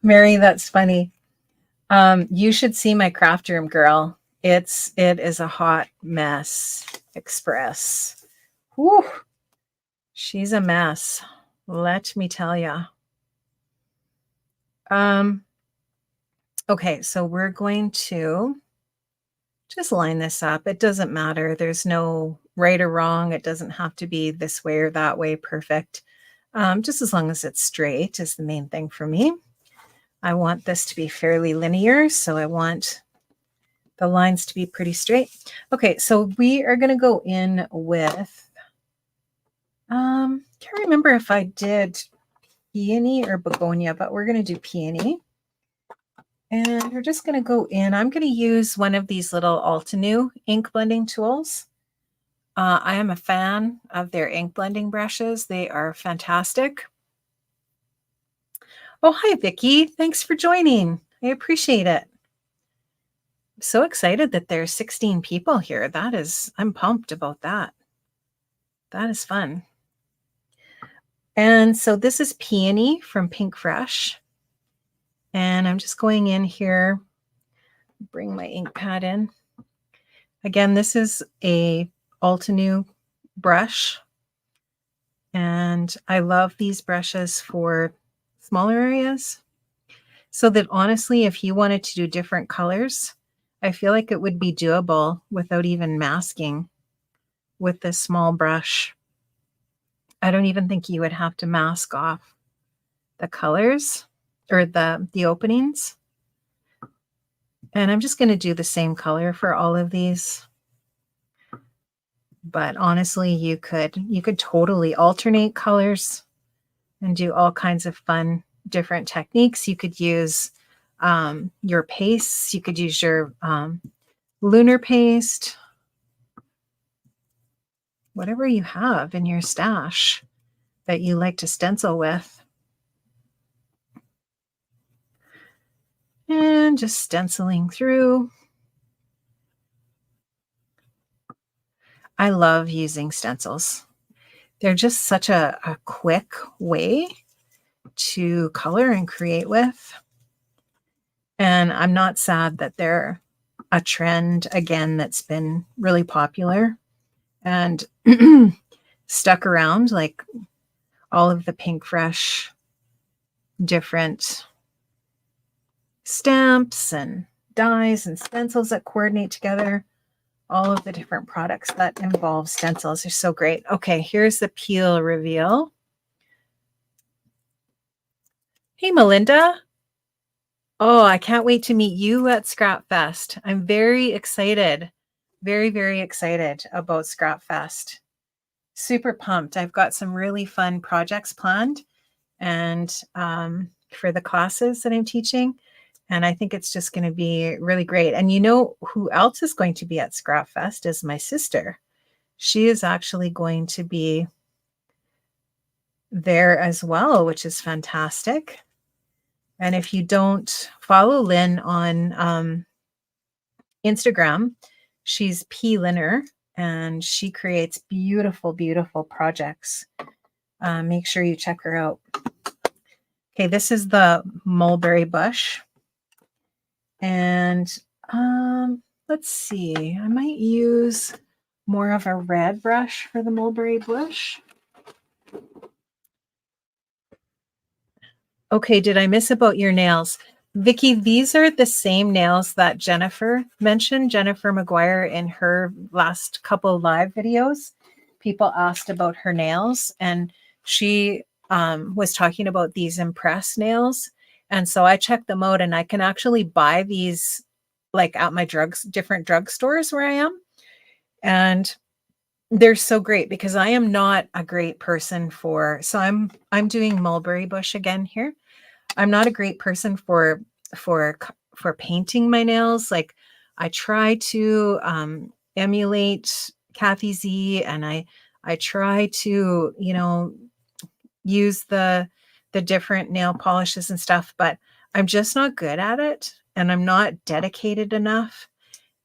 Mary, that's funny. You should see my craft room, girl. It is a hot mess express. Whew. She's a mess, let me tell you. Okay, so we're going to just line this up. It doesn't matter. There's no right or wrong. It doesn't have to be this way or that way perfect. Just as long as it's straight is the main thing for me. I want this to be fairly linear, so I want the lines to be pretty straight. Okay, so we are going to go in with, can't remember if I did peony or begonia, but we're going to do peony. And we're just going to go in. I'm going to use one of these little Altenew ink blending tools. I am a fan of their ink blending brushes. They are fantastic. Oh, hi, Vicki. Thanks for joining. I appreciate it. I'm so excited that there's 16 people here. I'm pumped about that. That is fun. And so this is Peony from Pink Fresh. And I'm just going in here, bring my ink pad in. Again, this is a Altenew brush. And I love these brushes for smaller areas. So that honestly, if you wanted to do different colors, I feel like it would be doable without even masking with this small brush. I don't even think you would have to mask off the colors or the openings. And I'm just going to do the same color for all of these. But honestly, you could totally alternate colors and do all kinds of fun different techniques. You could use your pastes. You could use your lunar paste, whatever you have in your stash that you like to stencil with. And just stenciling through. I love using stencils. They're just such a quick way to color and create with. And I'm not sad that they're a trend, again, that's been really popular and stuck around, like all of the Pink Fresh different stamps and dies and stencils that coordinate together. all of the different products that involve stencils are so great. Okay, here's the peel reveal. Hey, Melinda. Oh, I can't wait to meet you at Scrap Fest. I'm very excited. Very, very excited about Scrap Fest. Super pumped. I've got some really fun projects planned and for the classes that I'm teaching. And I think it's just going to be really great. And you know who else is going to be at Scrap Fest is my sister. She is actually going to be there as well, which is fantastic. And if you don't follow Lynn on Instagram, she's P. Linner, and she creates beautiful, beautiful projects. Make sure you check her out. Okay, this is the mulberry bush. And let's see, I might use more of a red brush for the mulberry bush. Okay, did I miss about your nails? Vicky, these are the same nails that Jennifer mentioned, Jennifer McGuire, in her last couple live videos. People asked about her nails, and she was talking about these Impress nails. And so I checked them out, and I can actually buy these like at my different drugstores where I am. And they're so great because I am not a great person for, so I'm doing mulberry bush again here. I'm not a great person for painting my nails. Like I try to emulate Kathy Z, and I try to, you know, use the different nail polishes and stuff, but I'm just not good at it, and I'm not dedicated enough.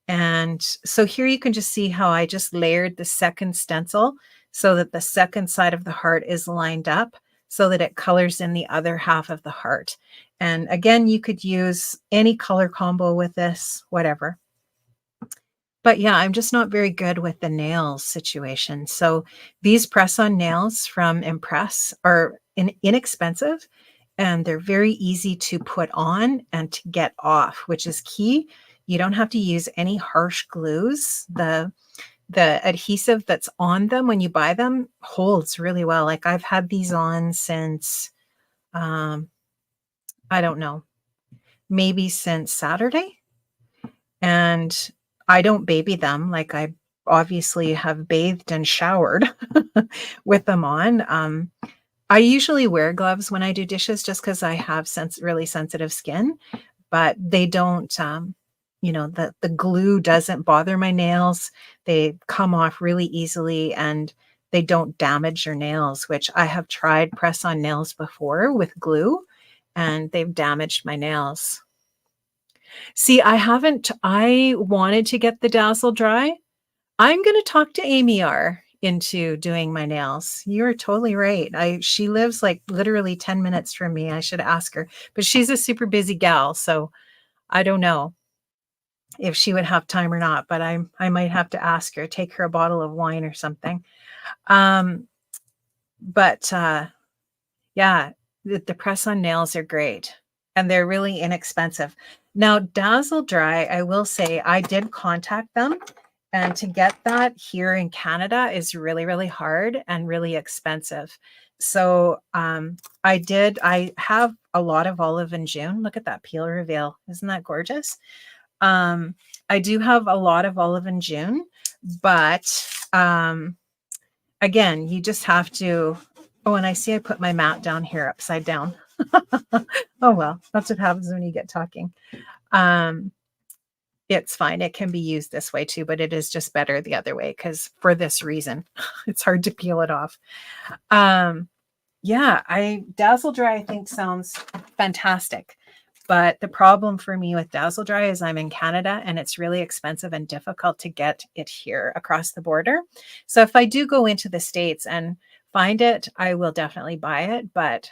And so here you can just see how I just layered the second stencil so that the second side of the heart is lined up so that it colors in the other half of the heart. And again, you could use any color combo with this, whatever. But yeah, I'm just not very good with the nails situation. So these press-on nails from Impress are inexpensive, and they're very easy to put on and to get off, which is key. You don't have to use any harsh glues. The adhesive that's on them when you buy them holds really well. Like I've had these on since, I don't know, maybe since Saturday. And I don't baby them. Like I obviously have bathed and showered with them on. I usually wear gloves when I do dishes just because I have really sensitive skin, but they don't, you know, the glue doesn't bother my nails. They come off really easily, and they don't damage your nails, which I have tried press-on nails before with glue, and they've damaged my nails. See, I wanted to get the Dazzle Dry. I'm going to talk to Amy R into doing my nails. You're totally right. She lives like literally 10 minutes from me. I should ask her, but she's a super busy gal. So I don't know if she would have time or not, but I might have to ask her, take her a bottle of wine or something. But yeah, the press-on nails are great, and they're really inexpensive. Now, Dazzle Dry, I will say I did contact them, and to get that here in Canada is really, really hard and really expensive. So I have a lot of Olive and June. Look at that peel reveal. Isn't that gorgeous? I do have a lot of Olive and June, but again, you just have to, oh, and I see I put my mat down here upside down. Oh, well, that's what happens when you get talking. It's fine. It can be used this way too, but it is just better the other way because for this reason, it's hard to peel it off. Yeah, Dazzle Dry, I think sounds fantastic. But the problem for me with Dazzle Dry is I'm in Canada, and it's really expensive and difficult to get it here across the border. So if I do go into the States and find it, I will definitely buy it. But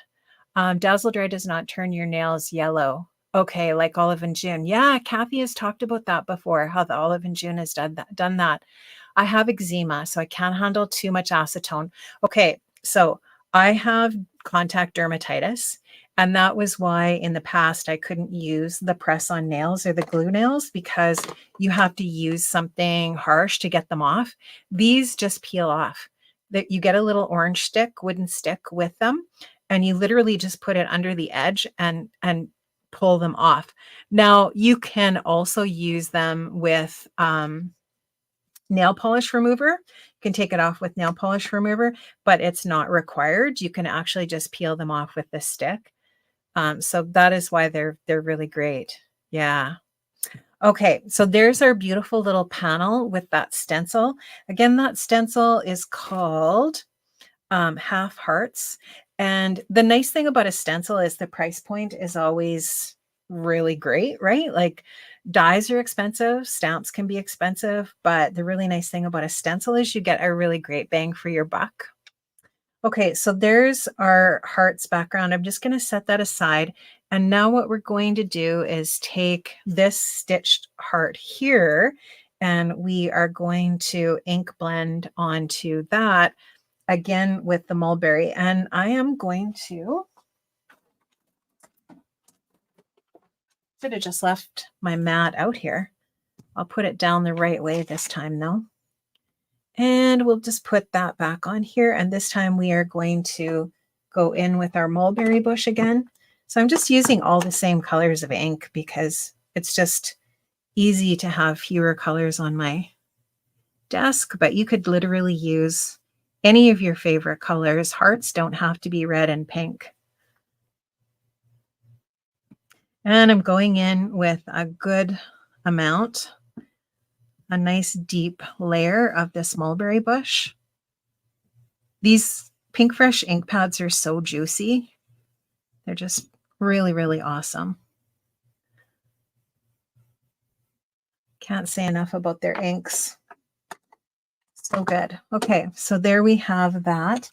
Dazzle Dry does not turn your nails yellow. Okay, like Olive and June. Yeah, Kathy has talked about that before, how the Olive and June has done that. I have eczema, so I can't handle too much acetone. Okay, so I have contact dermatitis, And that was why in the past I couldn't use the press on nails or the glue nails, because you have to use something harsh to get them off. These just peel off. That you get a little orange stick, wooden stick with them, and you literally just put it under the edge and pull them off. Now you can also use them with nail polish remover. You can take it off with nail polish remover, but it's not required. You can actually just peel them off with the stick. So that is why they're really great. Yeah. Okay, so there's our beautiful little panel with that stencil. Again, that stencil is called Half Hearts. And the nice thing about a stencil is the price point is always really great, right? Like dies are expensive, stamps can be expensive, but the really nice thing about a stencil is you get a really great bang for your buck. Okay, so there's our hearts background. I'm just going to set that aside. And now what we're going to do is take this stitched heart here, and we are going to ink blend onto that again with the mulberry. And I am going to, should have just left my mat out here. I'll put it down the right way this time though. And we'll just put that back on here. And this time we are going to go in with our mulberry bush again. So I'm just using all the same colors of ink because it's just easy to have fewer colors on my desk, but you could literally use any of your favorite colors. Hearts don't have to be red and pink. And I'm going in with a good amount, a nice deep layer of this mulberry bush. These Pink Fresh ink pads are so juicy. They're just really, really awesome. Can't say enough about their inks. So good. Okay, so there we have that.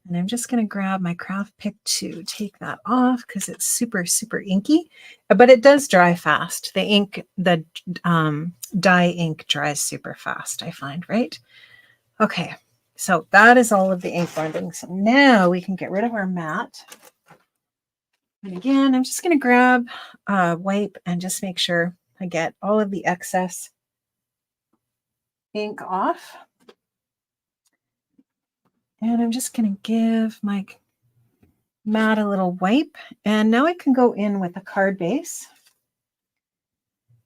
And I'm just going to grab my craft pick to take that off because it's super, super inky, but it does dry fast. The ink, the dye ink dries super fast, I find, right? Okay, so that is all of the ink blending. So now we can get rid of our mat. And again, I'm just going to grab a wipe and just make sure I get all of the excess ink off. And I'm just going to give my mat a little wipe. And now I can go in with a card base.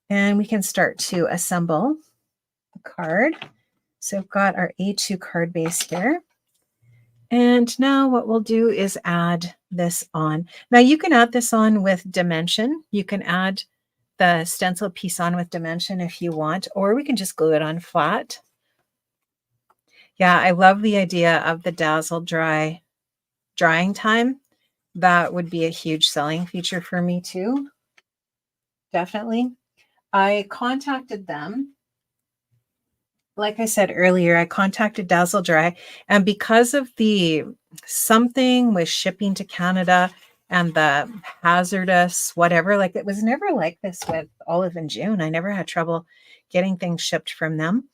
And we can start to assemble the card. So I've got our A2 card base here. And now what we'll do is add this on. Now you can add this on with Dimension. You can add the stencil piece on with Dimension if you want, or we can just glue it on flat. Yeah, I love the idea of the Dazzle drying time. That would be a huge selling feature for me too. Definitely. I contacted them. Like I said earlier, I contacted Dazzle Dry, and because of the something with shipping to Canada and the hazardous whatever, like it was never like this with Olive and June. I never had trouble getting things shipped from them.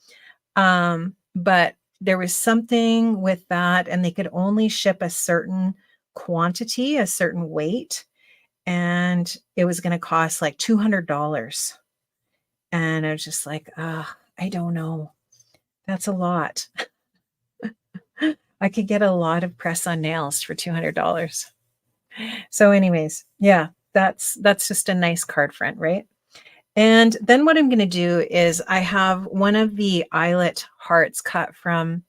But there was something with that, and they could only ship a certain quantity, a certain weight, and it was going to cost like $200. And I was just like, I don't know. That's a lot. I could get a lot of press on nails for $200. So anyways, yeah, that's just a nice card front, right? And then what I'm going to do is I have one of the eyelet hearts cut from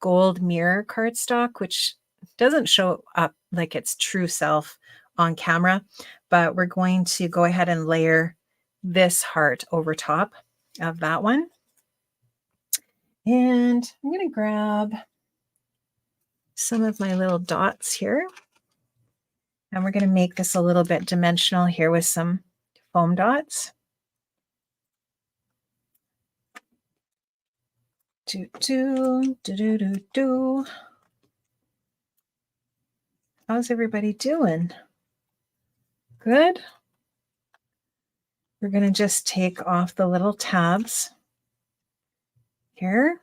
Gold Mirror cardstock, which doesn't show up like its true self on camera, but we're going to go ahead and layer this heart over top of that one. And I'm going to grab some of my little dots here, and we're going to make this a little bit dimensional here with some foam dots. How's everybody doing? Good. We're going to just take off the little tabs here.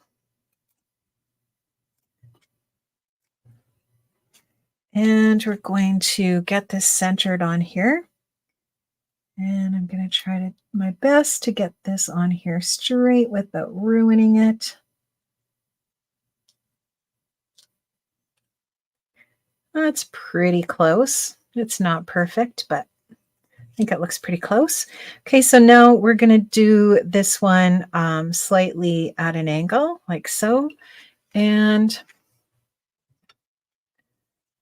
And we're going to get this centered on here. And I'm going to try my best to get this on here straight without ruining it. That's pretty close. It's not perfect, but I think it looks pretty close. Okay, so now we're going to do this one slightly at an angle, like so. And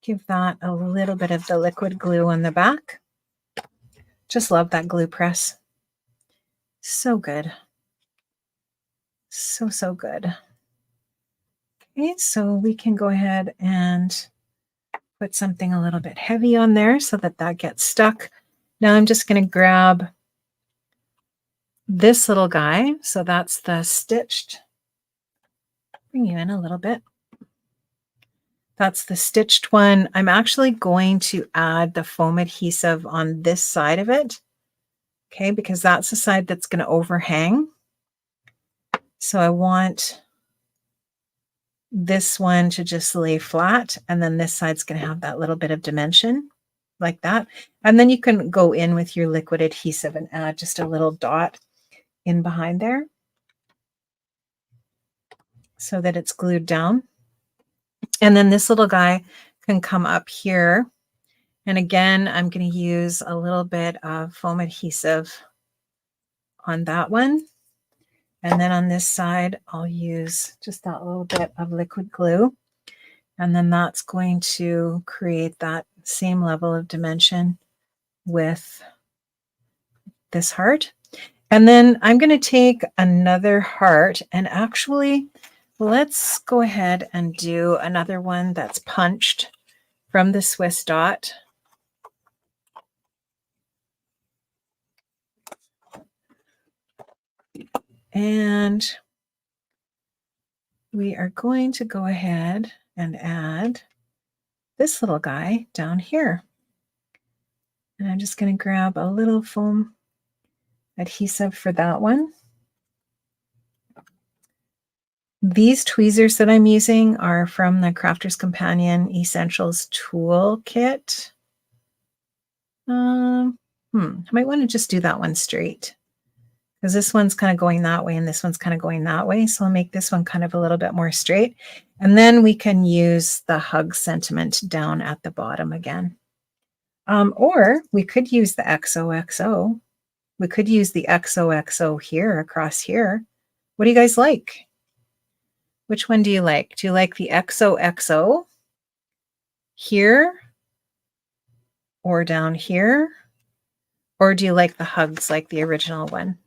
give that a little bit of the liquid glue on the back. Just love that glue press. So good. So, so good. Okay, so we can go ahead and put something a little bit heavy on there so that that gets stuck. Now I'm just going to grab this little guy. So that's the stitched. Bring you in a little bit. That's the stitched one. I'm actually going to add the foam adhesive on this side of it. Okay, because that's the side that's going to overhang. So I want this one to just lay flat, and then this side's going to have that little bit of dimension like that. And then you can go in with your liquid adhesive and add just a little dot in behind there so that it's glued down. And then this little guy can come up here. And again, I'm going to use a little bit of foam adhesive on that one. And then on this side, I'll use just that little bit of liquid glue. And then that's going to create that same level of dimension with this heart. And then I'm going to take another heart, and actually, let's go ahead and do another one that's punched from the Swiss dot. And we are going to go ahead and add this little guy down here. And I'm just going to grab a little foam adhesive for that one. These tweezers that I'm using are from the Crafter's Companion Essentials Toolkit. I might want to just do that one straight, because this one's kind of going that way and this one's kind of going that way. So I'll make this one kind of a little bit more straight. And then we can use the hug sentiment down at the bottom again. Or we could use the XOXO. We could use the XOXO here across here. What do you guys like? Which one do you like? Do you like the XOXO here or down here? Or do you like the hugs like the original one?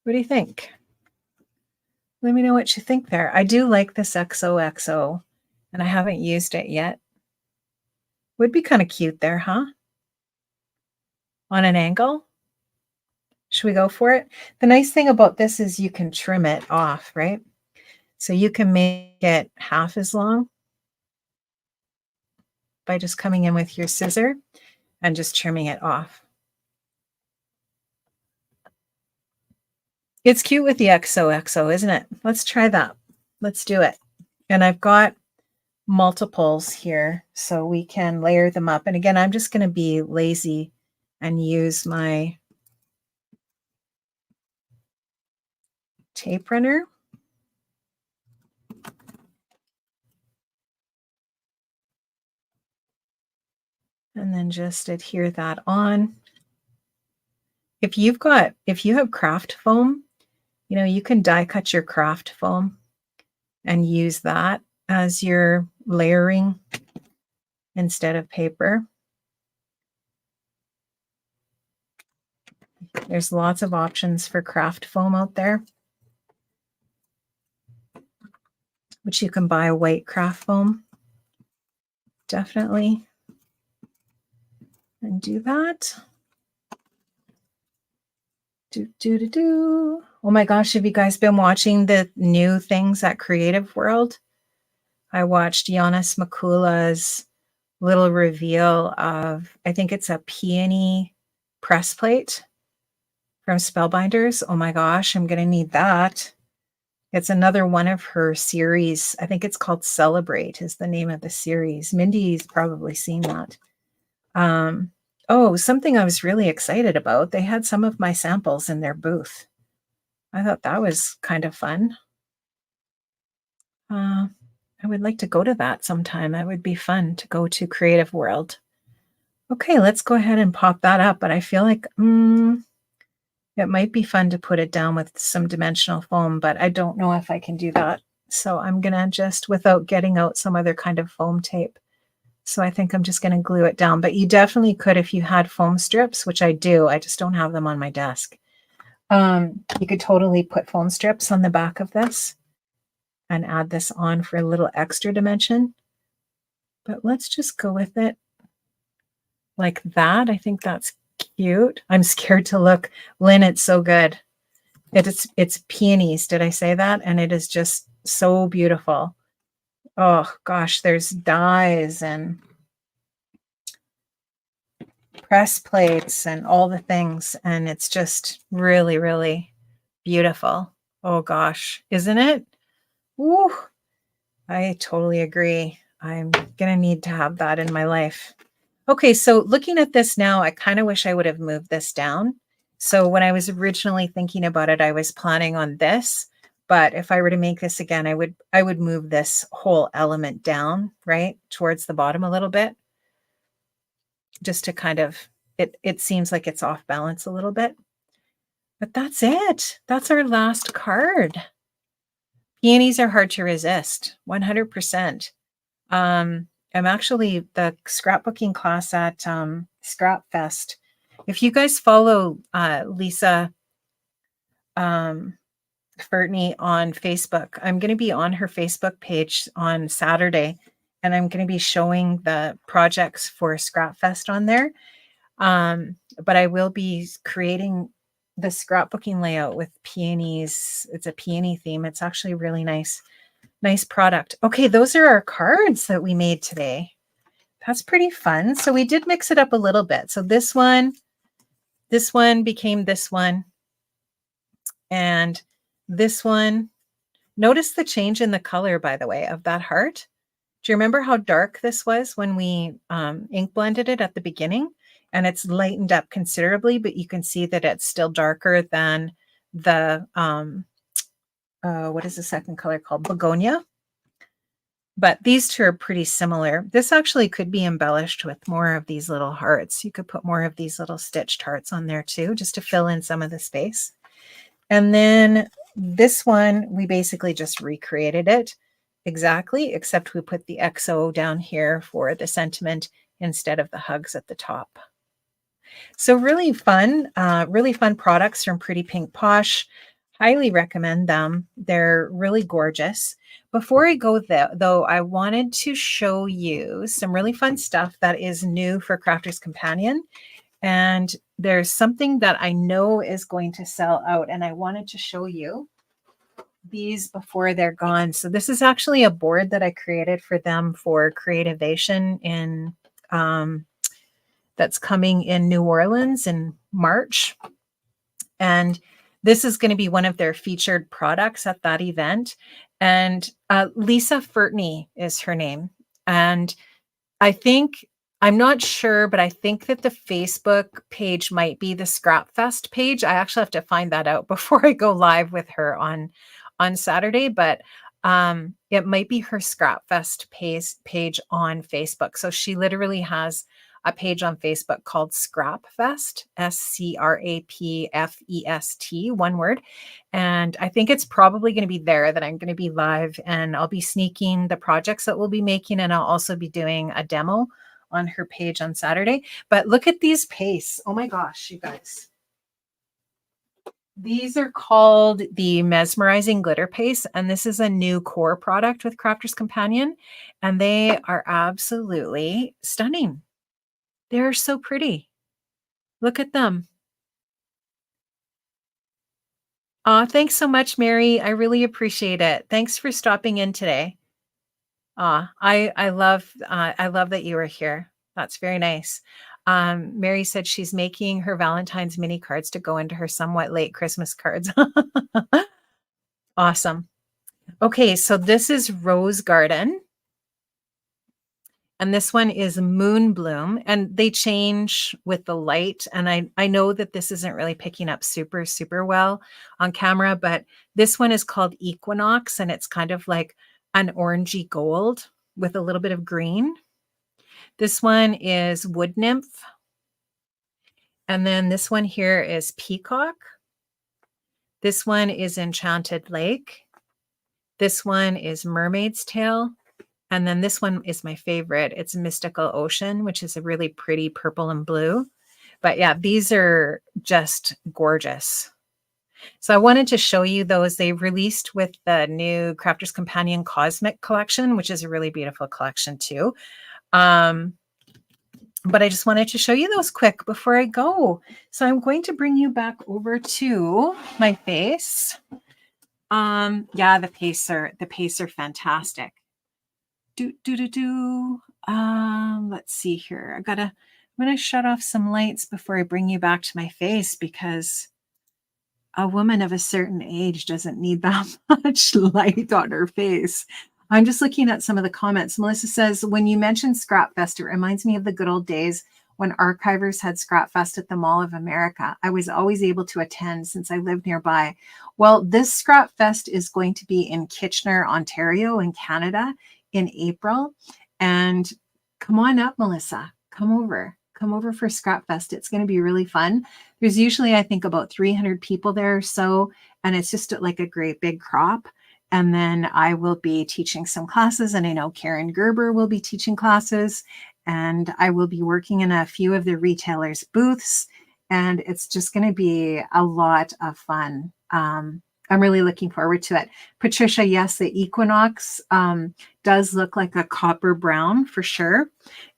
What do you think? Let me know what you think there. I do like this XOXO, and I haven't used it yet. Would be kind of cute there, huh? On an angle. Should we go for it? The nice thing about this is you can trim it off, right? So you can make it half as long by just coming in with your scissor and just trimming it off. It's cute with the XOXO, isn't it? Let's try that. Let's do it. And I've got multiples here so we can layer them up. And again, I'm just going to be lazy and use my tape runner. And then just adhere that on. If you have craft foam, you can die cut your craft foam and use that as your layering instead of paper. There's lots of options for craft foam out there, which you can buy white craft foam. Definitely. And do that. Oh my gosh, have you guys been watching the new things at Creative World? I watched Giannis Makula's little reveal of, I think it's a peony press plate from Spellbinders. Oh my gosh, I'm going to need that. It's another one of her series. I think it's called Celebrate is the name of the series. Mindy's probably seen that. Oh, something I was really excited about. They had some of my samples in their booth. I thought that was kind of fun. I would like to go to that sometime. It would be fun to go to Creative World. Okay, let's go ahead and pop that up. But I feel like it might be fun to put it down with some dimensional foam, but I don't know if I can do that. So I'm going to just, without getting out some other kind of foam tape. So I think I'm just going to glue it down. But you definitely could if you had foam strips, which I do. I just don't have them on my desk. You could totally put foam strips on the back of this and add this on for a little extra dimension. But let's just go with it like that. I think that's cute. I'm scared to look. Lynn, it's so good. It's peonies. Did I say that? And it is just so beautiful. Oh gosh, there's dies and press plates and all the things. And it's just really, really beautiful. Oh gosh, isn't it? Woo! I totally agree. I'm going to need to have that in my life. Okay, so looking at this now, I kind of wish I would have moved this down. So when I was originally thinking about it, I was planning on this. But if I were to make this again, I would move this whole element down, right, towards the bottom a little bit. Just to kind of, it seems like it's off balance a little bit. But that's it. That's our last card. Peonies are hard to resist, 100%. I'm actually the scrapbooking class at Scrap Fest. If you guys follow Lisa Fertney on Facebook, I'm going to be on her Facebook page on Saturday, and I'm going to be showing the projects for Scrap Fest on there. But I will be creating the scrapbooking layout with peonies. It's a peony theme. It's actually really nice. Nice product. Okay, those are our cards that we made today. That's pretty fun. So we did mix it up a little bit. So this one became this one. And this one, notice the change in the color, by the way, of that heart. Do you remember how dark this was when we ink blended it at the beginning? And it's lightened up considerably, but you can see that it's still darker than the what is the second color called? Begonia. But these two are pretty similar. This actually could be embellished with more of these little hearts. You could put more of these little stitched hearts on there too, just to fill in some of the space. And then this one, we basically just recreated it exactly, except we put the XO down here for the sentiment instead of the hugs at the top. So really fun products from Pretty Pink Posh. Highly recommend them. They're really gorgeous. Before I go though, I wanted to show you some really fun stuff that is new for Crafter's Companion. And there's something that I know is going to sell out, and I wanted to show you these before they're gone. So this is actually a board that I created for them for Creativation in that's coming in New Orleans in March. And this is going to be one of their featured products at that event. And Lisa Fertney is her name. And I think, I'm not sure, but I think that the Facebook page might be the Scrap Fest page. I actually have to find that out before I go live with her on Saturday, but it might be her Scrap Fest page on Facebook. So she literally has a page on Facebook called Scrap Fest, SCRAPFEST, one word. And I think it's probably going to be there that I'm going to be live, and I'll be sneaking the projects that we'll be making, and I'll also be doing a demo on her page on Saturday. But look at these pastes. Oh my gosh, you guys. These are called the Mesmerizing Glitter Paste, and this is a new core product with Crafter's Companion, and they are absolutely stunning. They're so pretty. Look at them. Thanks so much, Mary. I really appreciate it. Thanks for stopping in today. I love that you were here. That's very nice. Mary said she's making her Valentine's mini cards to go into her somewhat late Christmas cards. Awesome. Okay, so this is Rose Garden. And this one is Moon Bloom, and they change with the light. And I know that this isn't really picking up super well on camera, but this one is called Equinox, and it's kind of like an orangey gold with a little bit of green. This one is Wood Nymph. And then this one here is Peacock. This one is Enchanted Lake. This one is Mermaid's Tail. And then this one is my favorite. It's Mystical Ocean, which is a really pretty purple and blue. But yeah, these are just gorgeous. So I wanted to show you those. They released with the new Crafter's Companion Cosmic Collection, which is a really beautiful collection too. But I just wanted to show you those quick before I go. So I'm going to bring you back over to my face. Yeah, the Pacer, fantastic. Let's see here. I'm gonna shut off some lights before I bring you back to my face, because a woman of a certain age doesn't need that much light on her face. I'm just looking at some of the comments. Melissa says, when you mentioned Scrap Fest, it reminds me of the good old days when archivers had Scrap Fest at the Mall of America. I was always able to attend since I lived nearby. Well, this Scrap Fest is going to be in Kitchener, Ontario in Canada in April. And come on up, Melissa. Come over for Scrap Fest. It's going to be really fun. There's usually, I think, about 300 people there or so, and it's just like a great big crop. And then I will be teaching some classes, and I know Karen Gerber will be teaching classes, and I will be working in a few of the retailers' booths, and it's just going to be a lot of fun. I'm really looking forward to it. Patricia, yes, the Equinox does look like a copper brown for sure.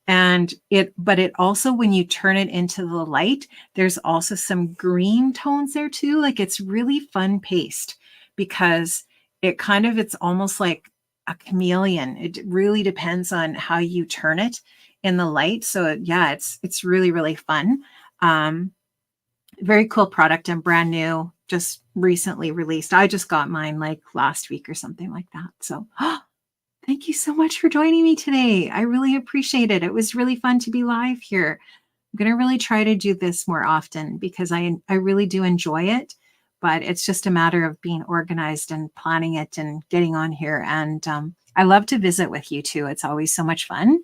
But it also, when you turn it into the light, there's also some green tones there too. Like, it's really fun paste, because it's almost like a chameleon. It really depends on how you turn it in the light. So yeah, it's really fun. Very cool product and brand new, just recently released. I just got mine like last week or something like that. So thank you so much for joining me today. I really appreciate it. It was really fun to be live here. I'm going to really try to do this more often, because I really do enjoy it, but it's just a matter of being organized and planning it and getting on here. And I love to visit with you too. It's always so much fun.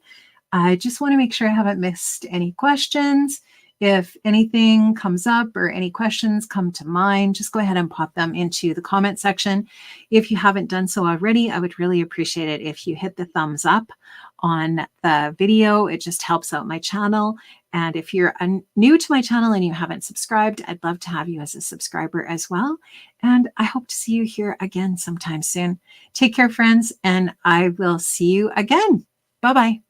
I just want to make sure I haven't missed any questions. If anything comes up or any questions come to mind, just go ahead and pop them into the comment section. If you haven't done so already, I would really appreciate it if you hit the thumbs up on the video. It just helps out my channel. And if you're new to my channel and you haven't subscribed, I'd love to have you as a subscriber as well. And I hope to see you here again sometime soon. Take care, friends, and I will see you again. Bye-bye.